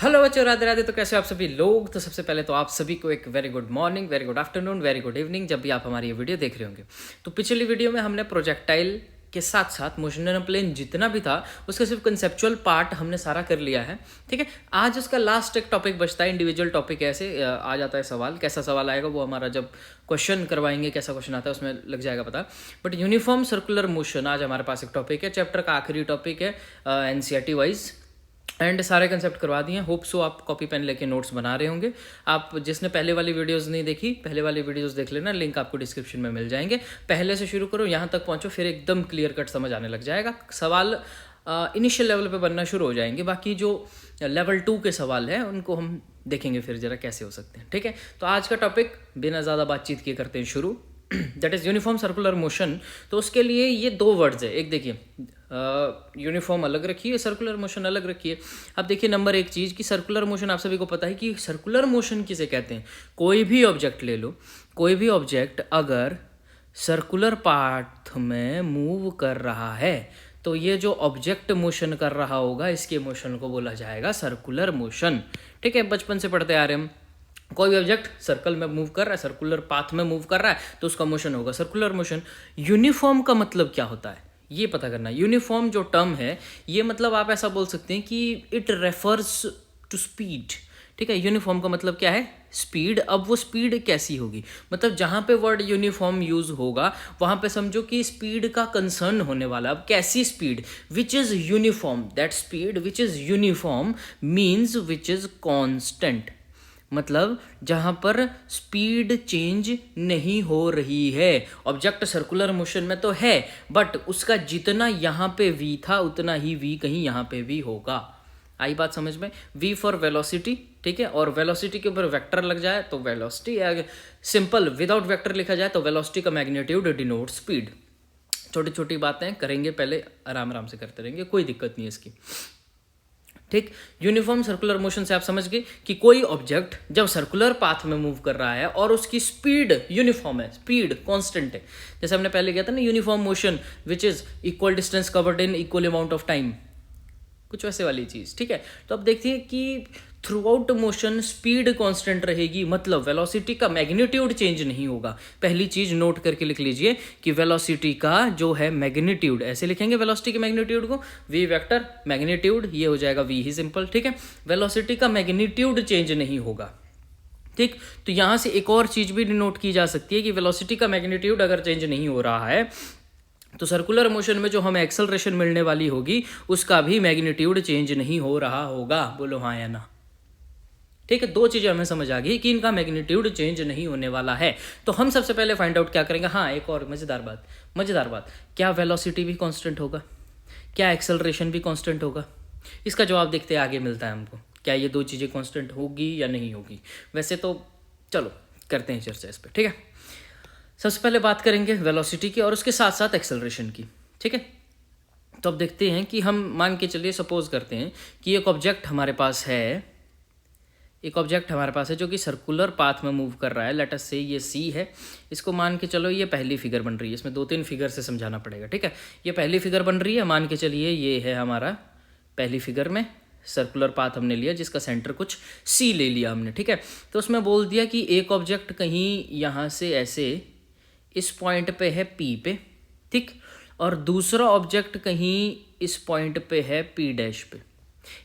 Hello बच्चों, राधे राधे। तो कैसे हो आप सभी लोग। तो सबसे पहले तो आप सभी को एक very good morning, very good afternoon, very good evening, जब भी आप हमारी ये वीडियो देख रहे होंगे। तो पिछली वीडियो में हमने प्रोजेक्टाइल के साथ साथ मोशन प्लेन जितना भी था उसका सिर्फ कंसेप्चुअल पार्ट हमने सारा कर लिया है। ठीक है, आज उसका लास्ट एक टॉपिक बचता है, इंडिविजुअल टॉपिक। ऐसे आ जाता है सवाल, कैसा सवाल आएगा वो हमारा जब क्वेश्चन करवाएंगे कैसा क्वेश्चन आता है उसमें लग जाएगा पता। बट यूनिफॉर्म सर्कुलर मोशन आज हमारे पास एक टॉपिक है, चैप्टर का आखिरी टॉपिक है एनसीईआरटी वाइज। एंड सारे कंसेप्ट करवा दिए। होप सो आप कॉपी पेन लेके नोट्स बना रहे होंगे। आप जिसने पहले वाली वीडियोस नहीं देखी, पहले वाली वीडियोस देख लेना, लिंक आपको डिस्क्रिप्शन में मिल जाएंगे। पहले से शुरू करो, यहाँ तक पहुँचो, फिर एकदम क्लियर कट समझ आने लग जाएगा। सवाल इनिशियल लेवल पे बनना शुरू हो जाएंगे, बाकी जो लेवल 2 के सवाल हैं उनको हम देखेंगे फिर जरा कैसे हो सकते हैं। ठीक है, तो आज का टॉपिक बिना ज़्यादा बातचीत किए करते हैं शुरू। That is uniform circular motion. तो उसके लिए ये दो वर्ड्स है, एक देखिए यूनिफॉर्म अलग रखिए, सर्कुलर मोशन अलग रखिए। अब देखिए नंबर एक चीज़ कि सर्कुलर मोशन आप सभी को पता है कि सर्कुलर मोशन किसे कहते हैं। कोई भी ऑब्जेक्ट ले लो, कोई भी ऑब्जेक्ट अगर सर्कुलर पाथ में मूव कर रहा है तो ये जो ऑब्जेक्ट मोशन कर रहा होगा इसके मोशन को बोला जाएगा सर्कुलर मोशन। ठीक है, बचपन से पढ़ते आ रहे हम। कोई भी ऑब्जेक्ट सर्कल में मूव कर रहा है, सर्कुलर पाथ में मूव कर रहा है तो उसका मोशन होगा सर्कुलर मोशन। यूनिफॉर्म का मतलब क्या होता है ये पता करना। यूनिफॉर्म जो टर्म है ये मतलब आप ऐसा बोल सकते हैं कि इट रेफर्स टू स्पीड। ठीक है, यूनिफॉर्म का मतलब क्या है, स्पीड। अब वो स्पीड कैसी होगी, मतलब जहाँ पे वर्ड यूनिफॉर्म यूज होगा वहाँ पे समझो कि स्पीड का कंसर्न होने वाला। अब कैसी speed, which is uniform, that speed which is uniform means which is constant. मतलब जहाँ पर स्पीड चेंज नहीं हो रही है। ऑब्जेक्ट सर्कुलर मोशन में तो है बट उसका जितना यहाँ पे v था उतना ही v कहीं यहाँ पे भी होगा। आई बात समझ में। v फॉर वेलोसिटी, ठीक है, और वेलोसिटी के ऊपर वेक्टर लग जाए तो वेलोसिटी। सिंपल विदाउट वेक्टर लिखा जाए तो वेलोसिटी का मैग्नीट्यूड डिनोट स्पीड। छोटी छोटी बातें करेंगे, पहले आराम आराम से करते रहेंगे, कोई दिक्कत नहीं है इसकी। ठीक, यूनिफॉर्म सर्कुलर मोशन से आप समझ गए कि कोई ऑब्जेक्ट जब सर्कुलर पाथ में मूव कर रहा है और उसकी स्पीड यूनिफॉर्म है, स्पीड कांस्टेंट है। जैसे हमने पहले किया था ना, uniform motion which is equal distance covered in equal amount of time, कुछ वैसे वाली चीज़। ठीक है, तो अब देखिए कि through out motion speed constant रहेगी, मतलब वेलोसिटी का मैग्नीट्यूड चेंज नहीं होगा। पहली चीज नोट करके लिख लीजिए कि वेलोसिटी का जो है मैग्नीट्यूड, ऐसे लिखेंगे वेलोसिटी के मैग्नीट्यूड को, v वेक्टर मैग्नीट्यूड, ये हो जाएगा v ही सिंपल। ठीक है, वेलोसिटी का मैग्नीट्यूड चेंज नहीं होगा। ठीक, तो यहां से एक और चीज भी नोट की जा सकती है कि वेलोसिटी का मैग्नीट्यूड अगर चेंज नहीं हो रहा है तो सर्कुलर मोशन में जो हमें एक्सेलरेशन मिलने वाली होगी उसका भी मैग्नीट्यूड चेंज नहीं हो रहा होगा। बोलो हाँ या ना। ठीक है, दो चीज़ें हमें समझ आ गई कि इनका मैग्नीट्यूड चेंज नहीं होने वाला है। तो हम सबसे पहले फाइंड आउट क्या करेंगे। हाँ, एक और मज़ेदार बात, क्या वेलोसिटी भी कांस्टेंट होगा, क्या एक्सेलरेशन भी कांस्टेंट होगा। इसका जवाब देखते आगे मिलता है हमको, क्या ये दो चीज़ें कांस्टेंट होगी या नहीं होगी। वैसे तो चलो करते हैं चर्चा इस पर। ठीक है, सबसे पहले बात करेंगे वेलोसिटी की और उसके साथ साथ एक्सेलरेशन की। ठीक है, तो अब देखते हैं कि हम मान के चलिए, सपोज करते हैं कि एक ऑब्जेक्ट हमारे पास है, जो कि सर्कुलर पाथ में मूव कर रहा है। लेट अस से ये सी है, इसको मान के चलो ये पहली फिगर बन रही है। इसमें 2-3 फिगर से समझाना पड़ेगा। ठीक है, ये पहली फिगर बन रही है, मान के चलिए ये है हमारा पहली फिगर में सर्कुलर पाथ हमने लिया जिसका सेंटर कुछ सी ले लिया हमने। ठीक है, तो उसमें बोल दिया कि एक ऑब्जेक्ट कहीं यहाँ से ऐसे इस पॉइंट पे है पी पे, ठीक, और दूसरा ऑब्जेक्ट कहीं इस पॉइंट पे है पी डैश पे।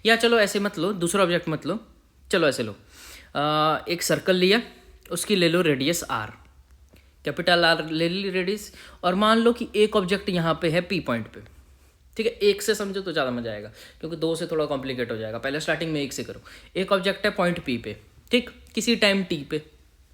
या चलो ऐसे मत लो, दूसरा ऑब्जेक्ट मत लो, चलो ऐसे लो, एक सर्कल लिया, उसकी ले लो रेडियस आर, कैपिटल आर ले ली रेडियस, और मान लो कि एक ऑब्जेक्ट यहाँ पे है पी पॉइंट पे। ठीक है, एक से समझो तो ज़्यादा मजा आएगा क्योंकि दो से थोड़ा कॉम्प्लिकेट हो जाएगा। पहले स्टार्टिंग में एक से करो। एक ऑब्जेक्ट है पॉइंट पी पे, ठीक, किसी टाइम टी पे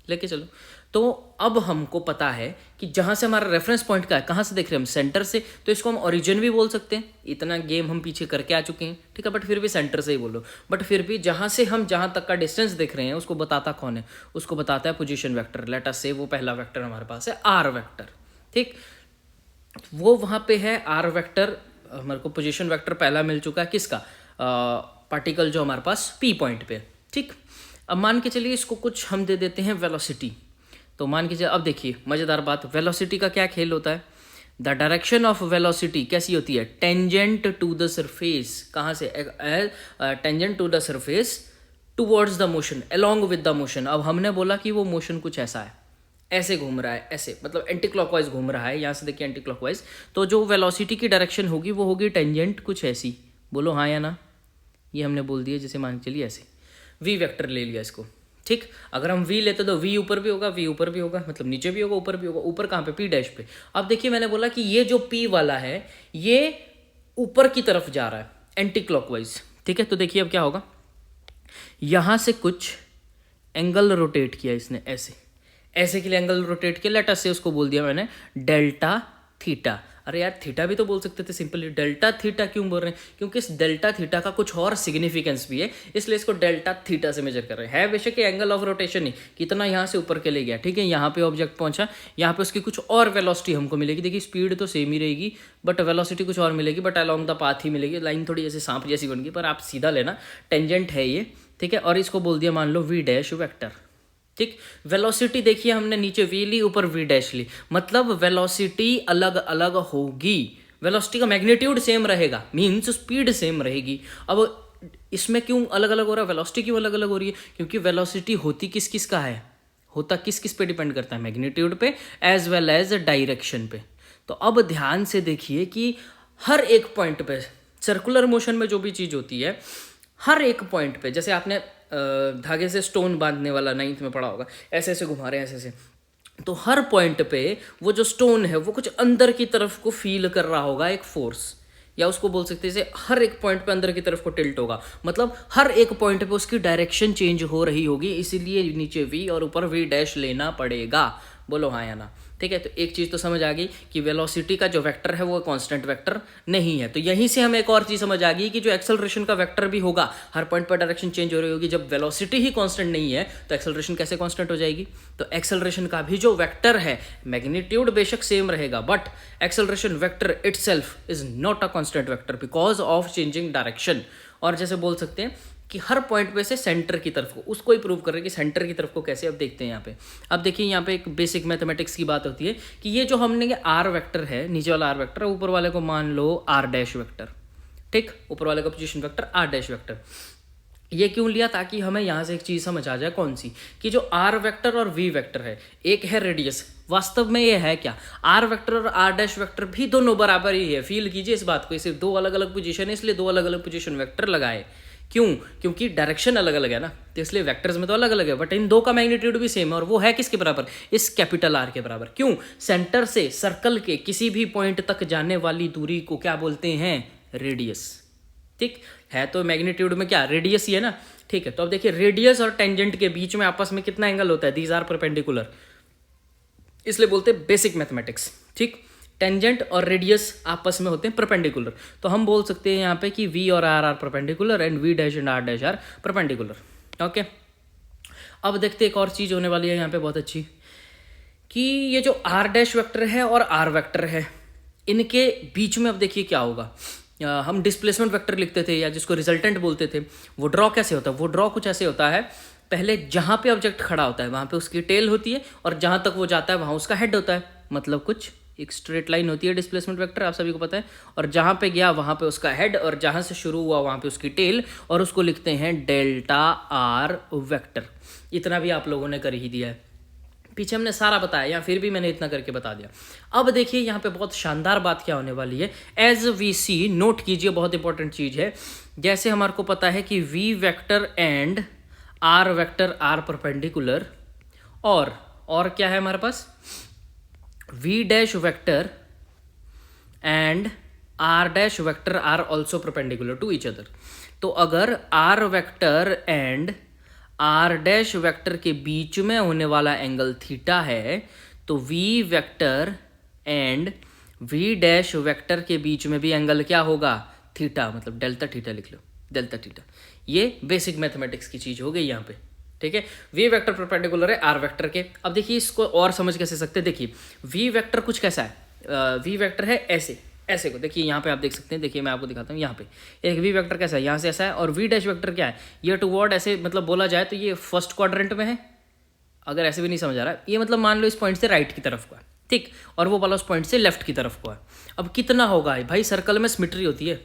लेके चलो। तो अब हमको पता है कि जहाँ से हमारा रेफरेंस पॉइंट का है, कहाँ से देख रहे हैं हम, सेंटर से, तो इसको हम ओरिजिन भी बोल सकते हैं। इतना गेम हम पीछे करके आ चुके हैं, ठीक है, बट फिर भी सेंटर से ही बोलो। बट फिर भी जहाँ से हम जहाँ तक का डिस्टेंस देख रहे हैं उसको बताता कौन है, उसको बताता है पोजीशन वेक्टर। लेट अस से वो पहला वेक्टर हमारे पास है आर वेक्टर। ठीक, वो वहाँ पे है आर वेक्टर, हमारे को पोजीशन वेक्टर पहला मिल चुका है किसका, पार्टिकल जो हमारे पास पी पॉइंट पे। ठीक, अब मान के चलिए इसको कुछ हम दे देते हैं वेलोसिटी। तो मान के चलिए, अब देखिए मज़ेदार बात, वेलोसिटी का क्या खेल होता है। द डायरेक्शन ऑफ वेलोसिटी कैसी होती है, टेंजेंट टू द सरफेस। कहाँ से, tangent to the surface towards the motion, along with the motion. अब हमने बोला कि वो मोशन कुछ ऐसा है, ऐसे घूम रहा है, ऐसे मतलब एंटी क्लॉकवाइज घूम रहा है, यहाँ से देखिए एंटी क्लॉकवाइज, तो जो वेलोसिटी की डायरेक्शन होगी वो होगी टेंजेंट कुछ ऐसी। बोलो हाँ या ना, ये हमने बोल दिया, जैसे मान चलिए ऐसे वी वेक्टर ले लिया इसको, ठीक। अगर हम वी लेते तो वी ऊपर भी होगा, वी ऊपर भी होगा, मतलब नीचे भी होगा, ऊपर भी होगा। ऊपर कहाँ पे, पी डैश पे। अब देखिए मैंने बोला कि ये जो पी वाला है ये ऊपर की तरफ जा रहा है एंटी क्लॉकवाइज, ठीक है। तो देखिए अब क्या होगा, यहाँ से कुछ एंगल रोटेट किया इसने, ऐसे ऐसे के लिए एंगल रोटेट किया, लेट अस से उसको बोल दिया मैंने डेल्टा थीटा। अरे यार थीटा भी तो बोल सकते थे सिंपली, डेल्टा थीटा क्यों बोल रहे हैं, क्योंकि इस डेल्टा थीटा का कुछ और सिग्निफिकेंस भी है, इसलिए इसको डेल्टा थीटा से मेजर कर रहे हैं। है बेशक ये एंगल ऑफ रोटेशन ही, कितना यहाँ से ऊपर के ले गया, ठीक है। यहाँ पे ऑब्जेक्ट पहुंचा, यहाँ पे उसकी कुछ और वेलोसिटी हमको मिलेगी। देखिए स्पीड तो सेम ही रहेगी बट वेलोसिटी कुछ और मिलेगी, बट अलॉन्ग द पाथ ही मिलेगी। लाइन थोड़ी ऐसे सांप जैसी बन गई, पर आप सीधा लेना, टेंजेंट है ये, ठीक है। और इसको बोल दिया मान लो वी डैश वेक्टर, ठीक। वेलोसिटी देखिए हमने नीचे वी ली, ऊपर वी डैश ली, मतलब वेलोसिटी अलग अलग होगी। वेलोसिटी का मैग्नीट्यूड सेम रहेगा, मीन्स स्पीड सेम रहेगी। अब इसमें क्यों अलग अलग हो रहा है, वेलोसिटी क्यों अलग अलग हो रही है, क्योंकि वेलोसिटी होती किस किस का है, होता किस किस पे डिपेंड करता है, मैग्नीट्यूड पे एज वेल एज डायरेक्शन पे। तो अब ध्यान से देखिए कि हर एक पॉइंट पे सर्कुलर मोशन में जो भी चीज़ होती है, हर एक पॉइंट पे, जैसे आपने धागे से स्टोन बांधने वाला 9th में पढ़ा होगा, ऐसे ऐसे घुमा रहे हैं ऐसे ऐसे, तो हर पॉइंट पे वो जो स्टोन है वो कुछ अंदर की तरफ को फील कर रहा होगा, एक फोर्स, या उसको बोल सकते हैं जैसे हर एक पॉइंट पे अंदर की तरफ को टिल्ट होगा, मतलब हर एक पॉइंट पे उसकी डायरेक्शन चेंज हो रही होगी, इसीलिए नीचे वी और ऊपर वी डैश लेना पड़ेगा। बोलो हाँ या ना, ठीक है। तो एक चीज़ तो समझ आ गई कि वेलोसिटी का जो वेक्टर है वो कांस्टेंट वेक्टर नहीं है। तो यहीं से हमें एक और चीज़ समझ आ गई कि जो एक्सेलरेशन का वेक्टर भी होगा, हर पॉइंट पर डायरेक्शन चेंज हो रही होगी। जब वेलोसिटी ही कांस्टेंट नहीं है तो एक्सेलरेशन कैसे कांस्टेंट हो जाएगी। तो एक्सेलरेशन का भी जो वेक्टर है, मैग्नीट्यूड बेशक सेम रहेगा, but acceleration vector itself is not a constant vector because of changing direction. और जैसे बोल सकते हैं कि हर पॉइंट पे से सेंटर की तरफ को, उसको ही प्रूव कर रहे हैं कि सेंटर की तरफ को कैसे। अब देखते हैं यहाँ पे, अब देखिए यहाँ पे एक बेसिक मैथमेटिक्स की बात होती है कि ये जो हमने आर वेक्टर है, नीचे वाला आर वेक्टर, ऊपर वाले को मान लो आर डैश वेक्टर, ठीक। ऊपर वाले का position vector R dash vector. ये क्यों लिया, ताकि हमें यहाँ से एक चीज़ समझ आ जाए, कौन सी, कि जो आर वेक्टर और वी वेक्टर है, एक है रेडियस, वास्तव में ये है क्या, आर वेक्टर और आर डैश वेक्टर भी दोनों बराबर ही है। फील कीजिए इस बात को, सिर्फ दो अलग अलग पोजीशन है इसलिए दो अलग अलग पोजीशन वेक्टर लगाए। क्यों, क्योंकि डायरेक्शन अलग अलग है ना, तो इसलिए वेक्टर्स में तो अलग अलग है, बट इन दो का मैग्नीट्यूड भी सेम है, और वो है किसके बराबर, इस कैपिटल आर के बराबर। क्यों, सेंटर से सर्कल के किसी भी पॉइंट तक जाने वाली दूरी को क्या बोलते हैं, रेडियस, ठीक है। तो मैग्नीट्यूड में क्या, रेडियस ही है ना, ठीक है। तो अब देखिए रेडियस और टेंजेंट के बीच में आपस में कितना एंगल होता है, दीज आर परपेंडिकुलर, इसलिए बोलते हैं बेसिक मैथमेटिक्स, ठीक। टेंजेंट और रेडियस आपस में होते हैं परपेंडिकुलर, तो हम बोल सकते हैं यहाँ पे कि वी और R R perpendicular and V dash and R dash R perpendicular, okay. अब देखते एक और चीज़ होने वाली है यहाँ पे बहुत अच्छी, कि ये जो आर डैश वेक्टर है और आर वेक्टर है, इनके बीच में अब देखिए क्या होगा। हम डिस्प्लेसमेंट वेक्टर लिखते थे या जिसको रिजल्टेंट बोलते थे, वो ड्रॉ कैसे होता है, वो ड्रॉ कुछ ऐसे होता है, पहले जहाँ पे ऑब्जेक्ट खड़ा होता है वहाँ पे उसकी टेल होती है, और जहाँ तक वो जाता है वहाँ उसका हेड होता है, मतलब कुछ एक स्ट्रेट लाइन होती है डिस्प्लेसमेंट वेक्टर, आप सभी को पता है। और जहाँ पे गया वहाँ पे उसका हेड, और जहाँ से शुरू हुआ वहाँ पे उसकी टेल, और उसको लिखते हैं डेल्टा आर वेक्टर। इतना भी आप लोगों ने कर ही दिया है, पीछे हमने सारा बताया, या फिर भी मैंने इतना करके बता दिया। अब देखिए यहाँ पे बहुत शानदार बात क्या होने वाली है, एज वी सी, नोट कीजिए, बहुत इंपॉर्टेंट चीज़ है। जैसे हमारे को पता है कि V vector and R vector are perpendicular, और क्या है हमारे पास, V dash vector and R dash vector are also perpendicular to each other. तो अगर R vector and R dash vector के बीच में होने वाला एंगल थीटा है, तो V vector and V dash vector के बीच में भी एंगल क्या होगा, थीटा, मतलब डेल्टा थीटा लिख लो, डेल्टा थीटा। ये बेसिक मैथमेटिक्स की चीज हो गई यहाँ पे, ठीक है। वी वेक्टर परपेंडिकुलर है आर वेक्टर के। अब देखिए इसको और समझ कैसे सकते हैं, देखिए वी वेक्टर कुछ कैसा है, वी वेक्टर है ऐसे, ऐसे को देखिए यहाँ पे आप देख सकते हैं, देखिए मैं आपको दिखाता हूँ, यहाँ पे एक वी वेक्टर कैसा है, यहाँ से ऐसा है, और वी डैश वेक्टर क्या है, ये टुवर्ड ऐसे, मतलब बोला जाए तो ये फर्स्ट क्वाड्रेंट में है, अगर ऐसे भी नहीं समझ आ रहा, ये मतलब मान लो इस पॉइंट से राइट की तरफ को है, ठीक, और वो वाला उस पॉइंट से लेफ्ट की तरफ को है। अब कितना होगा भाई, सर्कल में सिमेट्री होती है,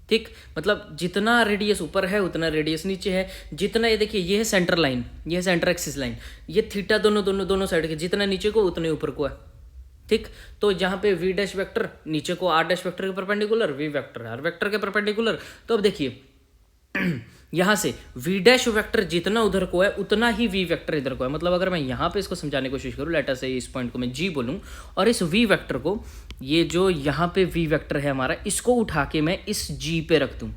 ठीक, मतलब जितना रेडियस ऊपर है उतना रेडियस नीचे है, जितना ये देखिए ये है सेंटर लाइन, ये है सेंटर एक्सिस लाइन, ये थीटा दोनों साइड के, जितना नीचे को उतने ऊपर को है। ठीक, तो जहाँ पे वी डैश वेक्टर नीचे को आर डैश वेक्टर के perpendicular, V vector R vector के परपेंडिकुलर। तो अब देखिए यहाँ से वी डैश वेक्टर जितना उधर को है उतना ही वी वेक्टर इधर को है। मतलब अगर मैं यहाँ पे इसको समझाने की कोशिश करूँ, लेटर से इस पॉइंट को मैं जी बोलूँ और इस वी वेक्टर को, ये जो यहाँ पे वी वेक्टर है हमारा, इसको उठा के मैं इस जी पे रख दूँ,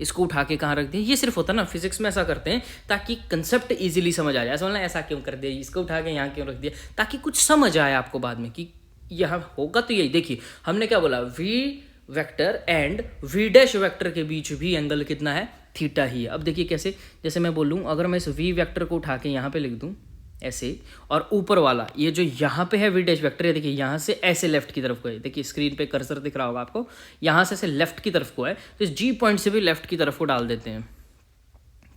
इसको उठा के कहाँ रख दिया। ये सिर्फ होता है ना फिजिक्स में, ऐसा करते हैं ताकि कंसेप्ट इजीली समझ आ जाए। ऐसा बोलना ऐसा क्यों कर दिया, इसको उठा के यहाँ क्यों रख दिया, ताकि कुछ समझ आए आपको बाद में कि यहाँ होगा। तो यही देखिए हमने क्या बोला, V vector and V dash vector के बीच भी एंगल कितना है, थीटा ही है। अब देखिए कैसे, जैसे मैं बोलूँ अगर मैं इस वी वेक्टर को उठा के यहाँ पे लिख दूँ ऐसे, और ऊपर वाला ये जो यहाँ पे है वी डैश वेक्टर, ये देखिए यहाँ से ऐसे लेफ्ट की तरफ को है, देखिए स्क्रीन पे कर्सर दिख रहा होगा आपको, यहाँ से ऐसे लेफ्ट की तरफ को है, तो इस जी पॉइंट से भी लेफ्ट की तरफ को डाल देते हैं।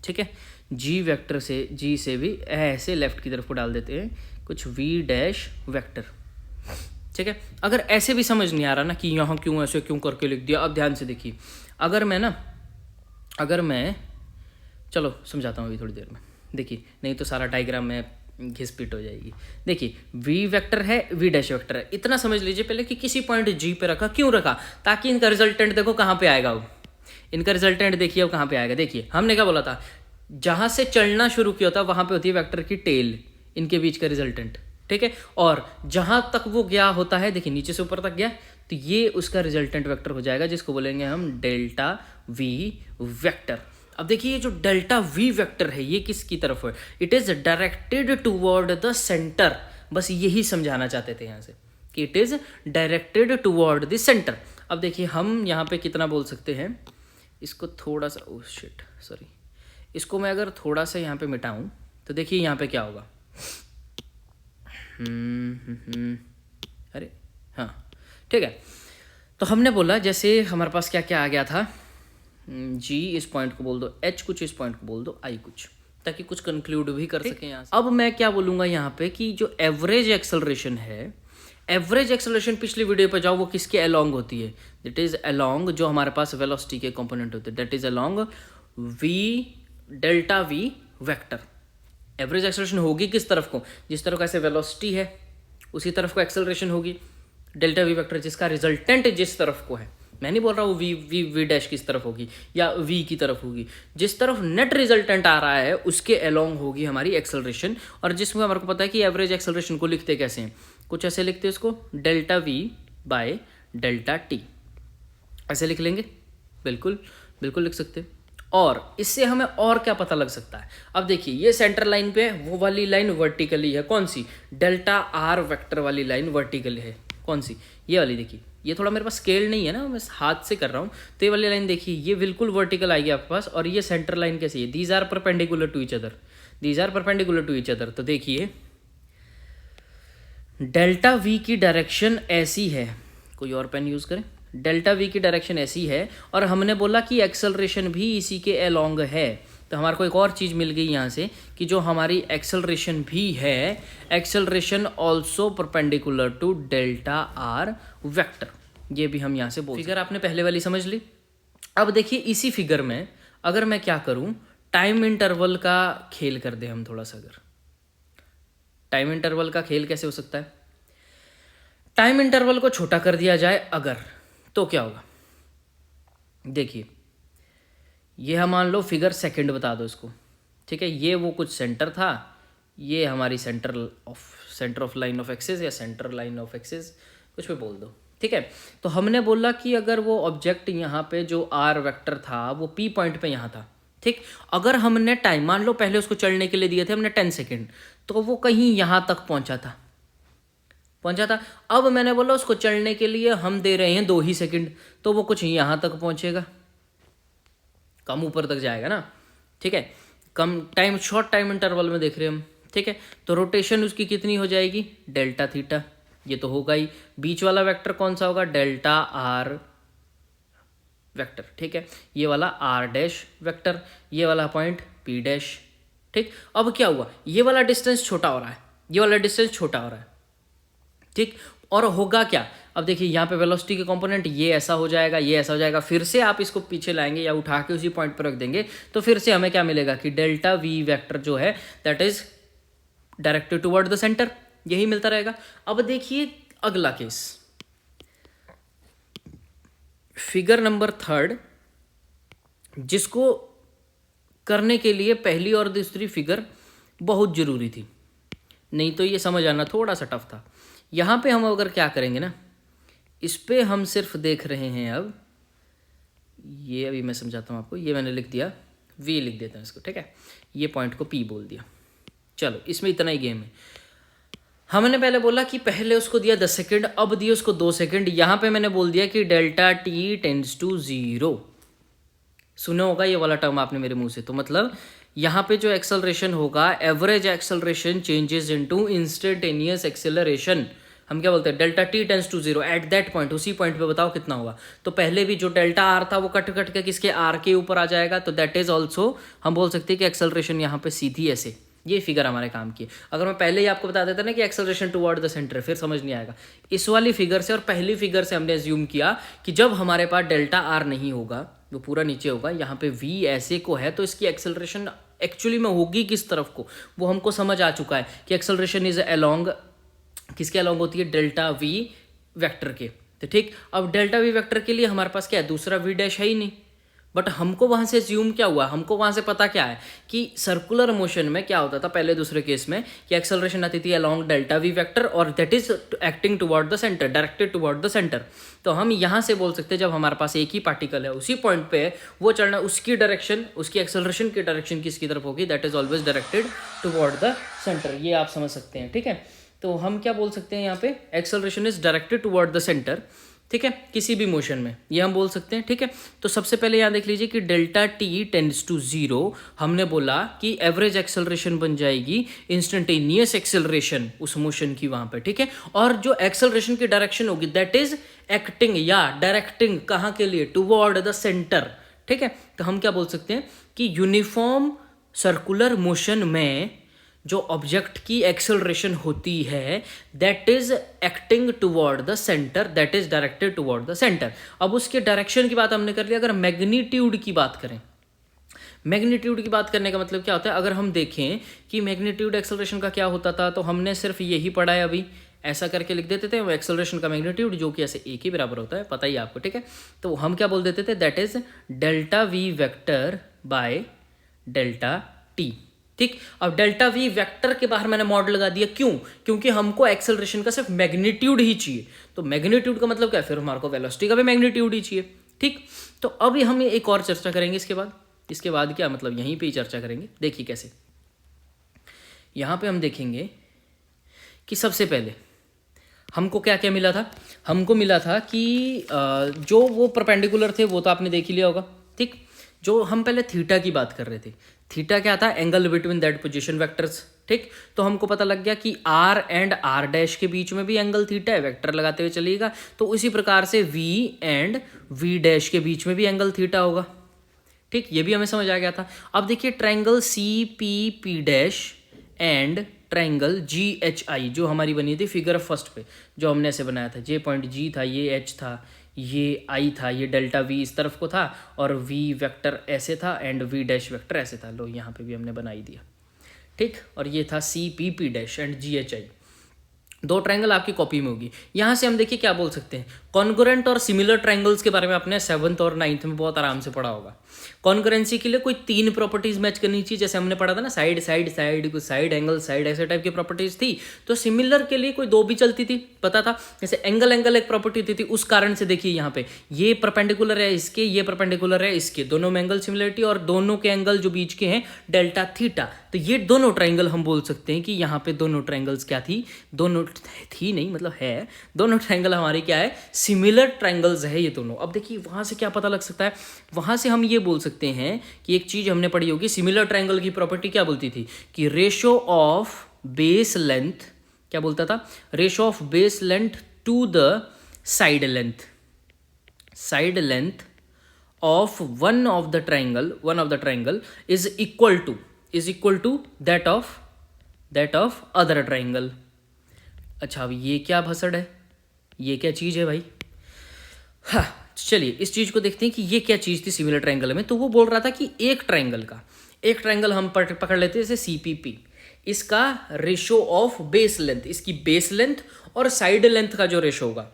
ठीक है, जी वेक्टर से, जी से भी ऐसे लेफ्ट की तरफ को डाल देते हैं कुछ वी डैश वेक्टर। ठीक है, अगर ऐसे भी समझ नहीं आ रहा ना कि यहाँ क्यों ऐसे क्यों करके लिख दिया, अब ध्यान से देखिए, अगर मैं चलो समझाता हूँ अभी थोड़ी देर में, देखिए नहीं तो सारा डायग्राम में घिसपिट हो जाएगी। देखिए वी वेक्टर है, वी डैश वेक्टर है, इतना समझ लीजिए पहले कि किसी पॉइंट जी पे रखा, क्यों रखा, ताकि इनका रिजल्टेंट देखो कहाँ पे आएगा। इनका रिजल्टेंट देखिए अब कहाँ पे आएगा। देखिए हमने क्या बोला था, जहाँ से चलना शुरू किया था वहाँ पे होती है वेक्टर की टेल, इनके बीच का रिजल्टेंट। ठीक है, और जहाँ तक वो गया होता है, देखिए नीचे से ऊपर तक गया, तो ये उसका रिजल्टेंट वेक्टर हो जाएगा, जिसको बोलेंगे हम डेल्टा वी वेक्टर। अब देखिए ये जो डेल्टा वी वेक्टर है ये किसकी तरफ है, it is directed toward the centre. बस यही समझाना चाहते थे यहाँ से कि it is directed toward the centre. अब देखिए हम यहाँ पे कितना बोल सकते हैं, इसको थोड़ा सा, ओह शिट सॉरी, इसको मैं अगर थोड़ा सा यहाँ पे मिटाऊँ तो देखिए यहाँ पे क्या होगा। अरे हाँ ठीक है, तो हमने बोला जैसे हमारे पास क्या क्या आ गया था, जी इस पॉइंट को बोल दो, एच कुछ इस पॉइंट को बोल दो, आई कुछ, ताकि कुछ कंक्लूड भी कर सकें यहाँ से। अब मैं क्या बोलूँगा यहाँ पे कि जो एवरेज एक्सेलरेशन है, एवरेज एक्सेलरेशन पिछली वीडियो पे जाओ, वो किसके अलोंग होती है, दैट इज अलोंग जो हमारे पास वेलोसिटी के कंपोनेंट होते हैं, that is along we delta V vector. Average acceleration होगी किस तरफ को, जिस तरफ ऐसे वेलोसिटी है उसी तरफ को एक्सेलरेशन होगी, डेल्टा वी वेक्टर जिसका रिजल्टेंट जिस तरफ को है। मैं नहीं बोल रहा हूँ वी डैश किस तरफ होगी या वी की तरफ होगी, जिस तरफ नेट रिजल्टेंट आ रहा है उसके अलोंग होगी हमारी एक्सेलरेशन। और जिसमें हमारे को पता है कि एवरेज एक्सेलरेशन को लिखते कैसे हैं, कुछ ऐसे लिखते हैं इसको, delta we bye delta T, ऐसे लिख लेंगे, बिल्कुल बिल्कुल लिख सकते हैं। और इससे हमें और क्या पता लग सकता है, अब देखिए ये सेंटर लाइन पे है, वो वाली लाइन वर्टिकली है, कौन सी, डेल्टा आर वेक्टर वाली लाइन वर्टिकली है, कौन सी, ये वाली। देखिए ये थोड़ा मेरे पास स्केल नहीं है ना, मैं हाथ से कर रहा हूँ, तो ये वाली लाइन देखिए ये बिल्कुल वर्टिकल आएगी आपके पास, और ये सेंटर लाइन कैसी है, these are perpendicular to each other, these are perpendicular to each other. तो देखिए डेल्टा वी की डायरेक्शन ऐसी है, कोई और पेन यूज करें, डेल्टा वी की डायरेक्शन ऐसी है, और हमने बोला कि एक्सेलरेशन भी इसी के अलोंग है। तो हमारे को एक और चीज़ मिल गई यहाँ से कि जो हमारी एक्सेलरेशन भी है, acceleration also perpendicular to delta R vector, ये भी हम यहाँ से बोल। फिगर आपने पहले वाली समझ ली। अब देखिए इसी फिगर में अगर मैं क्या करूँ, टाइम इंटरवल का खेल कर दे हम थोड़ा सा। अगर टाइम इंटरवल का खेल कैसे हो सकता है, टाइम इंटरवल को छोटा कर दिया जाए अगर, तो क्या होगा, देखिए ये हम मान लो फिगर सेकंड बता दो इसको, ठीक है, ये वो कुछ सेंटर था, ये हमारी centre of line of axis या सेंटर लाइन ऑफ एक्सिस कुछ भी बोल दो, ठीक है। तो हमने बोला कि अगर वो ऑब्जेक्ट यहाँ पे जो आर वेक्टर था वो पी पॉइंट पे यहाँ था, ठीक, अगर हमने टाइम मान लो पहले उसको चलने के लिए दिए थे हमने 10 सेकेंड, तो वो कहीं यहाँ तक पहुँचा था। अब मैंने बोला उसको चलने के लिए हम दे रहे हैं 2 ही सेकंड, तो वो कुछ यहाँ तक पहुँचेगा, कम ऊपर तक जाएगा ना, ठीक है, कम टाइम, शॉर्ट टाइम इंटरवल में देख रहे हैं हम, ठीक है। तो रोटेशन उसकी कितनी हो जाएगी, डेल्टा थीटा, ये तो होगा ही। बीच वाला वेक्टर कौन सा होगा, डेल्टा आर वेक्टर, ठीक है, ये वाला आर डैश वेक्टर, ये वाला पॉइंट पी डैश, ठीक। अब क्या हुआ, ये वाला डिस्टेंस छोटा हो रहा है, ये वाला डिस्टेंस छोटा हो रहा है, ठीक। और होगा क्या, अब देखिए यहाँ पे वेलोसिटी के कंपोनेंट ये ऐसा हो जाएगा, ये ऐसा हो जाएगा, फिर से आप इसको पीछे लाएंगे या उठा के उसी पॉइंट पर रख देंगे तो फिर से हमें क्या मिलेगा कि डेल्टा वी वेक्टर जो है that is directed toward the centre, यही मिलता रहेगा। अब देखिए अगला केस, फिगर नंबर 3, जिसको करने के लिए पहली और दूसरी फिगर बहुत ज़रूरी थी, नहीं तो ये समझ आना थोड़ा सा टफ था। यहाँ पे हम अगर क्या करेंगे ना, इस पे हम सिर्फ देख रहे हैं अब, ये अभी मैं समझाता हूँ आपको, ये मैंने लिख दिया वी लिख देता हूँ इसको, ठीक है, ये पॉइंट को पी बोल दिया। चलो इसमें इतना ही गेम है। हमने पहले बोला कि पहले उसको दिया 10 सेकेंड, अब दिया उसको 2 सेकेंड। यहाँ पे मैंने बोल दिया कि डेल्टा टी टेंड्स टू 0। सुना होगा ये वाला टर्म आपने मेरे मुंह से, तो मतलब यहाँ पे जो एक्सेलरेशन होगा, average acceleration changes into instantaneous acceleration. हम क्या बोलते हैं, delta T tends to 0 at that point, उसी पॉइंट पे बताओ कितना होगा। तो पहले भी जो डेल्टा आर था वो कट कट के किसके, आर के ऊपर आ जाएगा, तो दैट इज ऑल्सो हम बोल सकते हैं कि एक्सेलरेशन यहाँ पे सीधी ऐसे, ये फिगर हमारे काम की है। अगर मैं पहले ही आपको बता देता ना कि एक्सेलरेशन टुवर्ड द सेंटर, फिर समझ नहीं आएगा। इस वाली फिगर से और पहली फिगर से हमने अज्यूम किया कि जब हमारे पास डेल्टा आर नहीं होगा, वो पूरा नीचे होगा, यहाँ पे वी ऐसे को है, तो इसकी एक्सेलरेशन एक्चुअली में होगी किस तरफ को, वो हमको समझ आ चुका है कि एक्सेलरेशन इज अलोंग, किसके अलोंग होती है, डेल्टा वी वेक्टर के। तो ठीक, अब डेल्टा वी वेक्टर के लिए हमारे पास क्या है, दूसरा वी डैश है ही नहीं, बट हमको वहाँ से ज्यूम क्या हुआ, हमको वहाँ से पता क्या है कि सर्कुलर मोशन में क्या होता था पहले दूसरे केस में, कि एक्सेलरेशन आती थी अलोंग डेल्टा वी वेक्टर और that is acting toward the centre, directed toward the centre. तो हम यहाँ से बोल सकते हैं जब हमारे पास एक ही पार्टिकल है उसी पॉइंट पे वो चलना, उसकी डायरेक्शन, उसकी एक्सेलरेशन की डायरेक्शन किसकी तरफ होगी, that is always directed toward the centre. ये आप समझ सकते हैं, ठीक है। तो हम क्या बोल सकते हैं यहाँ पे, acceleration is directed toward the centre, ठीक है, किसी भी मोशन में, ये हम बोल सकते हैं, ठीक है। तो सबसे पहले यहाँ देख लीजिए कि डेल्टा टी टेंड्स टू 0, हमने बोला कि एवरेज एक्सेलरेशन बन जाएगी इंस्टेंटेनियस एक्सेलरेशन उस मोशन की वहाँ पे, ठीक है। और जो एक्सेलरेशन की डायरेक्शन होगी दैट इज एक्टिंग या डायरेक्टिंग कहाँ के लिए, टुवर्ड द सेंटर, ठीक है। तो हम क्या बोल सकते हैं कि यूनिफॉर्म सर्कुलर मोशन में जो ऑब्जेक्ट की एक्सेलरेशन होती है that is acting toward the centre, that is directed toward the centre. अब उसके डायरेक्शन की बात हमने कर लिया। अगर मैग्नीट्यूड की बात करें, मैग्नीट्यूड की बात करने का मतलब क्या होता है, अगर हम देखें कि मैग्नीट्यूड एक्सेलरेशन का क्या होता था, तो हमने सिर्फ यही पढ़ा है अभी, ऐसा करके लिख देते थे वो एक्सेलरेशन का मैग्नीट्यूड, जो कि ऐसे एक ही बराबर होता है, पता ही आपको, ठीक है। तो हम क्या बोल देते थे, that is delta V vector by delta T, ठीक। अब डेल्टा वी वेक्टर के बाहर मैंने मॉड लगा दिया, क्यों, क्योंकि हमको एक्सेलरेशन का सिर्फ मैग्नीट्यूड ही चाहिए। तो मैग्नीट्यूड का मतलब क्या है, फिर हमारे को वेलोसिटी का भी मैग्नीट्यूड ही चाहिए, ठीक। तो अभी हम एक और चर्चा करेंगे इसके बाद क्या मतलब, यहीं पे ही चर्चा करेंगे। देखिए कैसे, यहाँ पे हम देखेंगे कि सबसे पहले हमको क्या क्या मिला था, हमको मिला था कि जो वो परपेंडिकुलर थे वो तो आपने देख ही लिया होगा, ठीक। जो हम पहले थीटा की बात कर रहे थे, थीटा क्या था, angle between that position vectors, ठीक। तो हमको पता लग गया कि आर एंड आर डैश के बीच में भी एंगल थीटा है, वेक्टर लगाते हुए चलिएगा। तो उसी प्रकार से वी एंड वी डैश के बीच में भी एंगल थीटा होगा, ठीक। ये भी हमें समझ आ गया था। अब देखिए triangle C P P dash and triangle G H I जो हमारी बनी थी फिगर फर्स्ट पे, जो हमने ऐसे बनाया था, जे पॉइंट जी था, ये एच था, ये आई था, ये डेल्टा वी इस तरफ को था और वी वेक्टर ऐसे था एंड वी डैश वेक्टर ऐसे था। लो यहाँ पे भी हमने बना ही दिया, ठीक। और ये था C P P dash and G H I, दो ट्रायंगल आपकी कॉपी में होगी। यहाँ से हम देखिए क्या बोल सकते हैं, कॉन्ग्रुएंट और सिमिलर ट्रायंगल्स के बारे में आपने 7th और 9th में बहुत आराम से पढ़ा होगा। कॉन्ग्रुएंसी के लिए कोई 3 प्रॉपर्टीज मैच करनी चाहिए, जैसे हमने पढ़ा था ना, साइड साइड साइड, कुछ साइड एंगल साइड, ऐसे टाइप की प्रॉपर्टीज थी। तो सिमिलर के लिए कोई 2 भी चलती थी, पता था। जैसे एंगल एंगल एक प्रॉपर्टी थी, उस कारण से देखिए यहाँ पे ये परपेंडिकुलर है इसके, ये परपेंडिकुलर है इसके, दोनों में एंगल सिमिलरिटी और दोनों के एंगल जो बीच के हैं डेल्टा थीटा। तो ये दोनों ट्रायंगल हम बोल सकते हैं कि यहाँ पे दोनों ट्रायंगल्स क्या थी, दोनों थी नहीं मतलब है, दोनों ट्रायंगल हमारी क्या है, सिमिलर ट्रायंगल्स है ये दोनों। अब देखिए वहाँ से क्या पता लग सकता है, वहाँ से हम ये बोल सकते हैं कि एक चीज़ हमने पढ़ी होगी, सिमिलर ट्रायंगल की प्रॉपर्टी क्या बोलती थी कि रेशो ऑफ बेस लेंथ, क्या बोलता था, ratio of base length to the side length of one of the triangle is equal to that of other triangle. अच्छा अब ये क्या भसड़ है, ये क्या चीज़ है भाई? हाँ, चलिए इस चीज़ को देखते हैं कि ये क्या चीज़ थी सिमिलर ट्रायंगल में। तो वो बोल रहा था कि एक ट्रायंगल हम पकड़ लेते हैं जैसे सीपीपी, इसका रेशो ऑफ बेस लेंथ, इसकी बेस लेंथ और साइड लेंथ का जो रेशो होगा,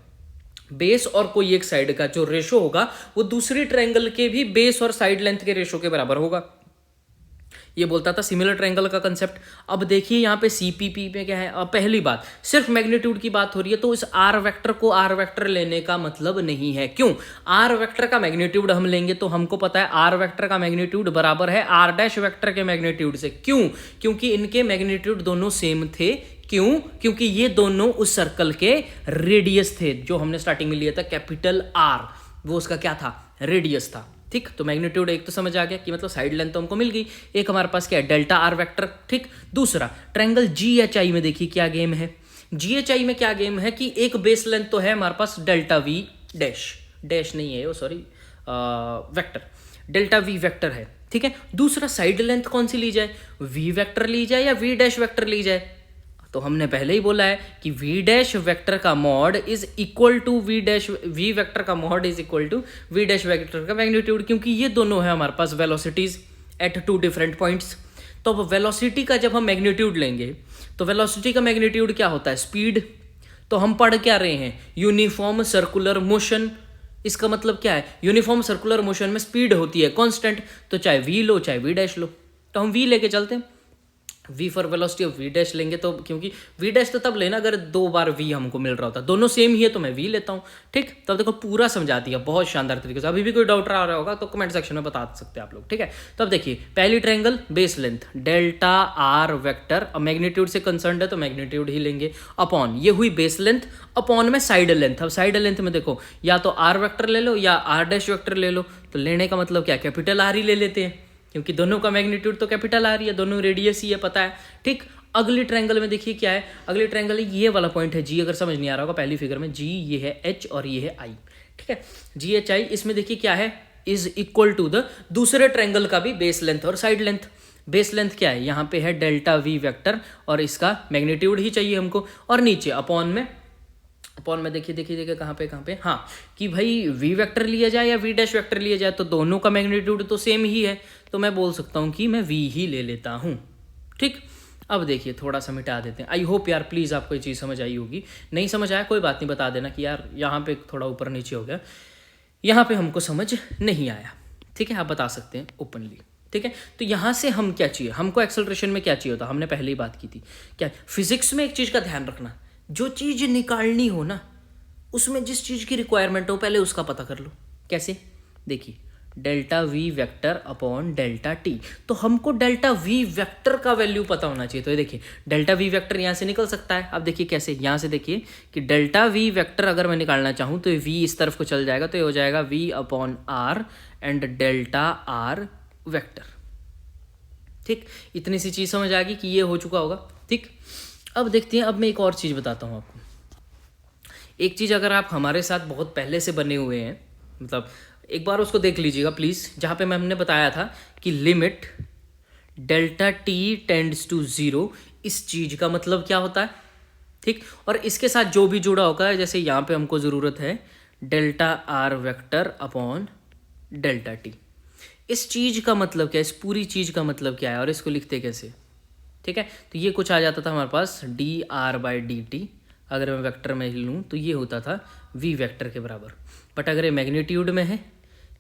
बेस और कोई एक साइड का जो रेशो होगा वो दूसरी ट्रायंगल के भी बेस और साइड लेंथ के रेशो के बराबर होगा। ये बोलता था सिमिलर ट्रायंगल का कंसेप्ट। अब देखिए यहाँ पे सीपीपी में क्या है। अब पहली बात, सिर्फ मैग्नीट्यूड की बात हो रही है तो इस आर वेक्टर को आर वेक्टर लेने का मतलब नहीं है। क्यों? आर वेक्टर का मैग्नीट्यूड हम लेंगे तो हमको पता है आर वेक्टर का मैग्नीट्यूड बराबर है आर डैश वेक्टर के मैग्नीट्यूड से। क्यों? क्योंकि इनके मैग्नीट्यूड दोनों सेम थे। क्यों? क्योंकि ये दोनों उस सर्कल के रेडियस थे जो हमने स्टार्टिंग में लिया था कैपिटल आर, वो उसका क्या था? रेडियस था। ठीक, तो मैग्नीट्यूड एक तो समझ आ गया कि मतलब साइड लेंथ तो हमको मिल गई। एक हमारे पास क्या है? Delta R vector. ठीक, दूसरा ट्रायंगल जीएचआई में देखिए क्या गेम है। जीएचआई में क्या गेम है कि एक बेस लेंथ तो है हमारे पास डेल्टा वी डैश, डैश नहीं है वो, sorry, vector, delta V vector है। ठीक है, दूसरा साइड लेंथ कौन सी ली जाए? वी वेक्टर ली जाए या वी डैश वेक्टर ली जाए? तो हमने पहले ही बोला है कि वी डैश वेक्टर का mod is equal to V vector का mod is equal to V dash vector का मैग्नीट्यूड, क्योंकि ये दोनों है हमारे पास velocities at two different points. तो अब वेलोसिटी का जब हम मैग्नीट्यूड लेंगे तो वेलोसिटी का मैग्नीट्यूड क्या होता है? स्पीड। तो हम पढ़ क्या रहे हैं? Uniform circular motion. इसका मतलब क्या है? यूनिफॉर्म सर्कुलर मोशन में स्पीड होती है कांस्टेंट, तो चाहे वी लो चाहे वी डैश लो, तो हम वी लेके चलते हैं। V for velocity of V dash लेंगे तो, क्योंकि वी डैश तो तब लेना अगर दो बार वी हमको मिल रहा होता, दोनों सेम ही है तो मैं वी लेता हूँ। ठीक, तब देखो पूरा समझा दिया बहुत शानदार तरीके से। अभी भी कोई डाउट आ रहा होगा तो कमेंट सेक्शन में बता सकते हैं आप लोग। ठीक है, तो अब देखिए पहली triangle base length delta R vector, अब मैग्नीट्यूड से कंसर्न है तो मैग्नीट्यूड ही लेंगे, अपॉन ये हुई बेस लेंथ, अपॉन में साइड लेंथ। अब साइड लेंथ में देखो या तो आर वेक्टर ले लो या आर डैश वेक्टर ले लो, तो लेने का मतलब क्या? कैपिटल आर ही ले लेते हैं क्योंकि दोनों का मैग्नीट्यूड तो कैपिटल आ रही है, दोनों रेडियस ही है, पता है। ठीक, अगली ट्रायंगल में देखिए क्या है। अगली ट्रायंगल ये वाला पॉइंट है जी, अगर समझ नहीं आ रहा होगा पहली फिगर में, जी ये है एच और ये है आई। ठीक है, जी एच आई, इसमें देखिए क्या है? इज इक्वल टू द दूसरे ट्रायंगल का भी बेस लेंथ और साइड लेंथ। बेस लेंथ क्या है? यहाँ पे है डेल्टा वी वेक्टर और इसका मैग्नीट्यूड ही चाहिए हमको, और नीचे अपॉन में देखिए कहाँ पे हाँ, कि भाई वी वेक्टर लिया जाए या वी डैश वेक्टर लिया जाए तो दोनों का मैग्नीट्यूड तो सेम ही है, तो मैं बोल सकता हूँ कि मैं वी ही ले लेता हूँ। ठीक, अब देखिए थोड़ा सा मिटा देते हैं। आई होप यार प्लीज़ आपको ये चीज़ समझ आई होगी। नहीं समझ आया कोई बात नहीं, बता देना कि यार यहाँ पे थोड़ा ऊपर नीचे हो गया, यहाँ पे हमको समझ नहीं आया। ठीक है, आप बता सकते हैं ओपनली। ठीक है, तो यहाँ से हम क्या चाहिए? हमको एक्सेलरेशन में क्या चाहिए होता? हमने पहले ही बात की थी क्या? फिजिक्स में एक चीज़ का ध्यान रखना, जो चीज़ निकालनी हो ना उसमें जिस चीज़ की रिक्वायरमेंट हो पहले उसका पता कर लो। कैसे? देखिए delta V vector upon delta T, तो हमको डेल्टा वी वेक्टर का वैल्यू पता होना चाहिए। तो ये देखिए डेल्टा वी वेक्टर यहाँ से निकल सकता है। अब देखिए कैसे, यहाँ से देखिए कि डेल्टा वी वेक्टर अगर मैं निकालना चाहूँ तो वी इस तरफ को चल जाएगा, तो ये हो जाएगा V upon R and delta R vector. ठीक, इतनी सी चीज़ समझ आ गई कि ये हो चुका होगा। ठीक, अब देखते हैं, अब मैं एक और चीज़ बताता हूँ आपको। एक चीज़ अगर आप हमारे साथ बहुत पहले से बने हुए हैं, मतलब एक बार उसको देख लीजिएगा प्लीज़, जहाँ पे हमने बताया था कि limit delta T tends to zero, इस चीज़ का मतलब क्या होता है। ठीक, और इसके साथ जो भी जुड़ा होगा, जैसे यहाँ पे हमको ज़रूरत है delta R vector upon delta T, इस चीज़ का मतलब क्या है? इस पूरी चीज़ का मतलब क्या है और इसको लिखते कैसे? ठीक है, तो ये कुछ आ जाता था हमारे पास d r by D t, अगर मैं वेक्टर में लूँ तो ये होता था वी वेक्टर के बराबर, बट अगर ये मैग्नीट्यूड में है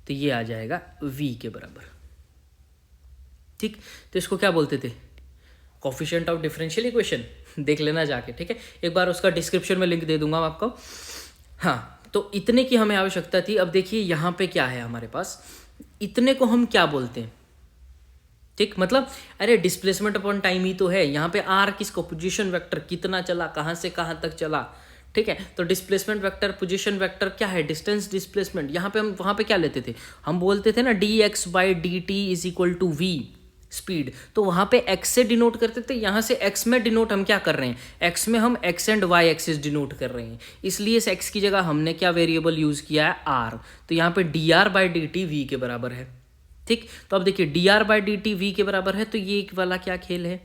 तो ये आ जाएगा वी के बराबर। ठीक, तो इसको क्या बोलते थे? Coefficient of differential equation. देख लेना जाके। ठीक है, एक बार उसका डिस्क्रिप्शन में लिंक दे दूंगा आपको। हाँ, तो इतने की हमें आवश्यकता थी। अब देखिए यहाँ पे क्या है हमारे पास, इतने को हम क्या बोलते हैं? ठीक, मतलब अरे डिस्प्लेसमेंट अपॉन टाइम ही तो है। यहाँ पे आर किसको? पोजीशन वेक्टर, कितना चला, कहाँ से कहाँ तक चला। ठीक है, तो डिस्प्लेसमेंट वेक्टर, पोजीशन वेक्टर क्या है? Distance displacement. यहाँ पे हम वहाँ पे क्या लेते थे? हम बोलते थे ना D X by D T is equal to V speed, तो वहाँ पे x से डिनोट करते थे, यहाँ से x में डिनोट हम क्या कर रहे हैं? x में हम x and y axis denote कर रहे हैं, इसलिए इस x की जगह हमने क्या वेरिएबल यूज़ किया है? r। तो यहाँ पे D r by D T V के बराबर है। ठीक, तो अब देखिए D r by D T V के बराबर है, तो ये एक वाला क्या खेल है,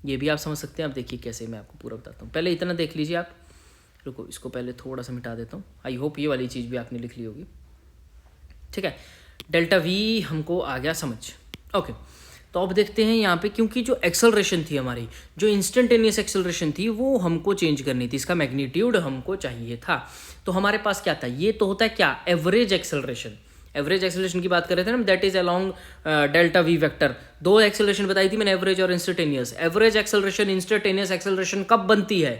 ये भी आप समझ सकते हैं। अब देखिए कैसे, मैं आपको पूरा बताता हूँ। पहले इतना देख लीजिए आप, रुको, इसको पहले थोड़ा सा मिटा देता हूँ। आई होप ये वाली चीज़ भी आपने लिख ली होगी। ठीक है, डेल्टा वी हमको आ गया समझ। ओके, तो अब देखते हैं यहाँ पे, क्योंकि जो एक्सेलरेशन थी हमारी, जो इंस्टेंटेनियस एक्सेलरेशन थी, वो हमको चेंज करनी थी, इसका मैग्नीट्यूड हमको चाहिए था। तो हमारे पास क्या था, ये तो होता है क्या, एवरेज एक्सेलरेशन। एवरेज एक्सेलरेशन की बात कर रहे थे ना, that is along delta V vector. दो एक्सेलरेशन बताई थी मैंने, एवरेज और instantaneous. Average acceleration instantaneous acceleration कब बनती है,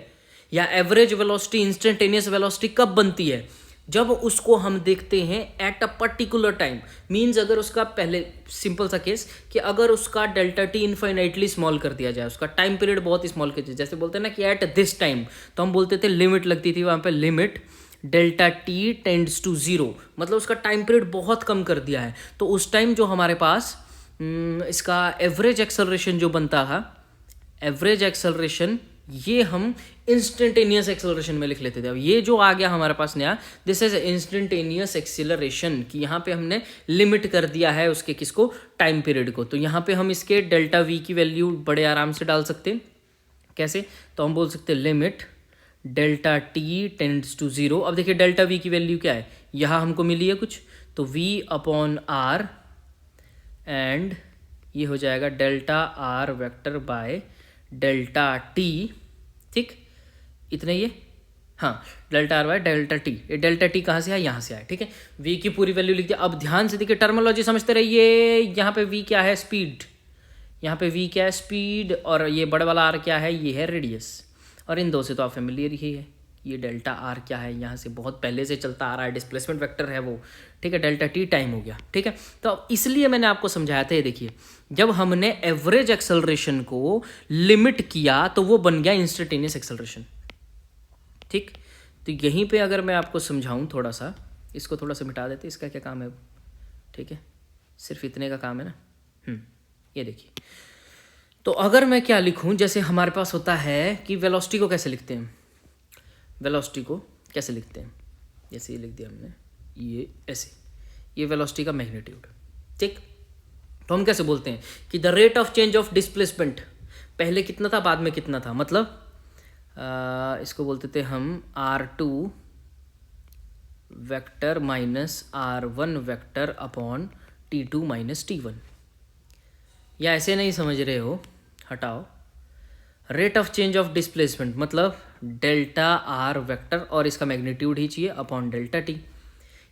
या एवरेज वेलोसिटी इंस्टेंटेनियस वेलोसिटी कब बनती है, जब उसको हम देखते हैं at a particular time. Means अगर उसका पहले सिंपल सा केस कि अगर उसका डेल्टा टी इनफाइनाइटली स्मॉल कर दिया जाए, उसका टाइम पीरियड बहुत स्मॉल कर दिया, जैसे बोलते हैं ना कि एट दिस टाइम, तो हम बोलते थे लिमिट लगती थी वहाँ पे, limit delta T tends to zero, मतलब उसका टाइम पीरियड बहुत कम कर दिया है। तो उस टाइम जो हमारे पास इसका एवरेज एक्सेलरेशन जो बनता था, एवरेज एक्सेलरेशन, ये हम इंस्टेंटेनियस एक्सेलरेशन में लिख लेते थे। अब ये जो आ गया हमारे पास नया, दिस इज इंस्टेंटेनियस एक्सेलरेशन, कि यहाँ पे हमने लिमिट कर दिया है उसके किसको, टाइम पीरियड को। तो यहाँ पे हम इसके डेल्टा वी की वैल्यू बड़े आराम से डाल सकते हैं। कैसे, तो हम बोल सकते हैं limit delta T tends to zero. अब देखिए डेल्टा वी की वैल्यू क्या है, यहाँ हमको मिली है कुछ, तो वी अपॉन आर, एंड ये हो जाएगा delta R vector by delta T. ठीक, इतने ये, हाँ, delta R bye delta T. ये डेल्टा टी कहाँ से आया, यहाँ से आया। ठीक है, वी की पूरी वैल्यू लिख दिया। अब ध्यान से देखिए, टर्मिनोलॉजी समझते रहिए। यहाँ पे वी क्या है, स्पीड, यहाँ पे वी क्या है, स्पीड, और ये बड़ा वाला आर क्या है, ये है रेडियस। और इन दो से तो आप फेमिलियर ही है। ये डेल्टा आर क्या है, यहाँ से बहुत पहले से चलता आ रहा है, डिस्प्लेसमेंट वेक्टर है वो। ठीक है, डेल्टा टी टाइम हो गया। ठीक है, तो अब इसलिए मैंने आपको समझाया था, ये देखिए, जब हमने एवरेज एक्सेलरेशन को लिमिट किया तो वो बन गया इंस्टेंटेनियस एक्सेलरेशन। ठीक, तो यहीं पे अगर मैं आपको समझाऊं थोड़ा सा, इसको थोड़ा सा मिटा देते, इसका क्या काम है। ठीक है, सिर्फ इतने का काम है ना। ये देखिए, तो अगर मैं क्या लिखूं, जैसे हमारे पास होता है कि वेलोसिटी को कैसे लिखते हैं, वेलोसिटी को कैसे लिखते हैं, जैसे ये लिख दिया हमने, ये ऐसे, ये वेलोसिटी का मैग्नीट्यूड। ठीक, तो हम कैसे बोलते हैं कि the rate of change of displacement, पहले कितना था बाद में कितना था, मतलब इसको बोलते थे हम r2 vector minus r1 vector upon t2 minus t1। या ऐसे नहीं समझ रहे हो, हटाओ, rate of change of displacement मतलब डेल्टा आर वेक्टर, और इसका मैग्नीट्यूड ही चाहिए अपॉन डेल्टा टी।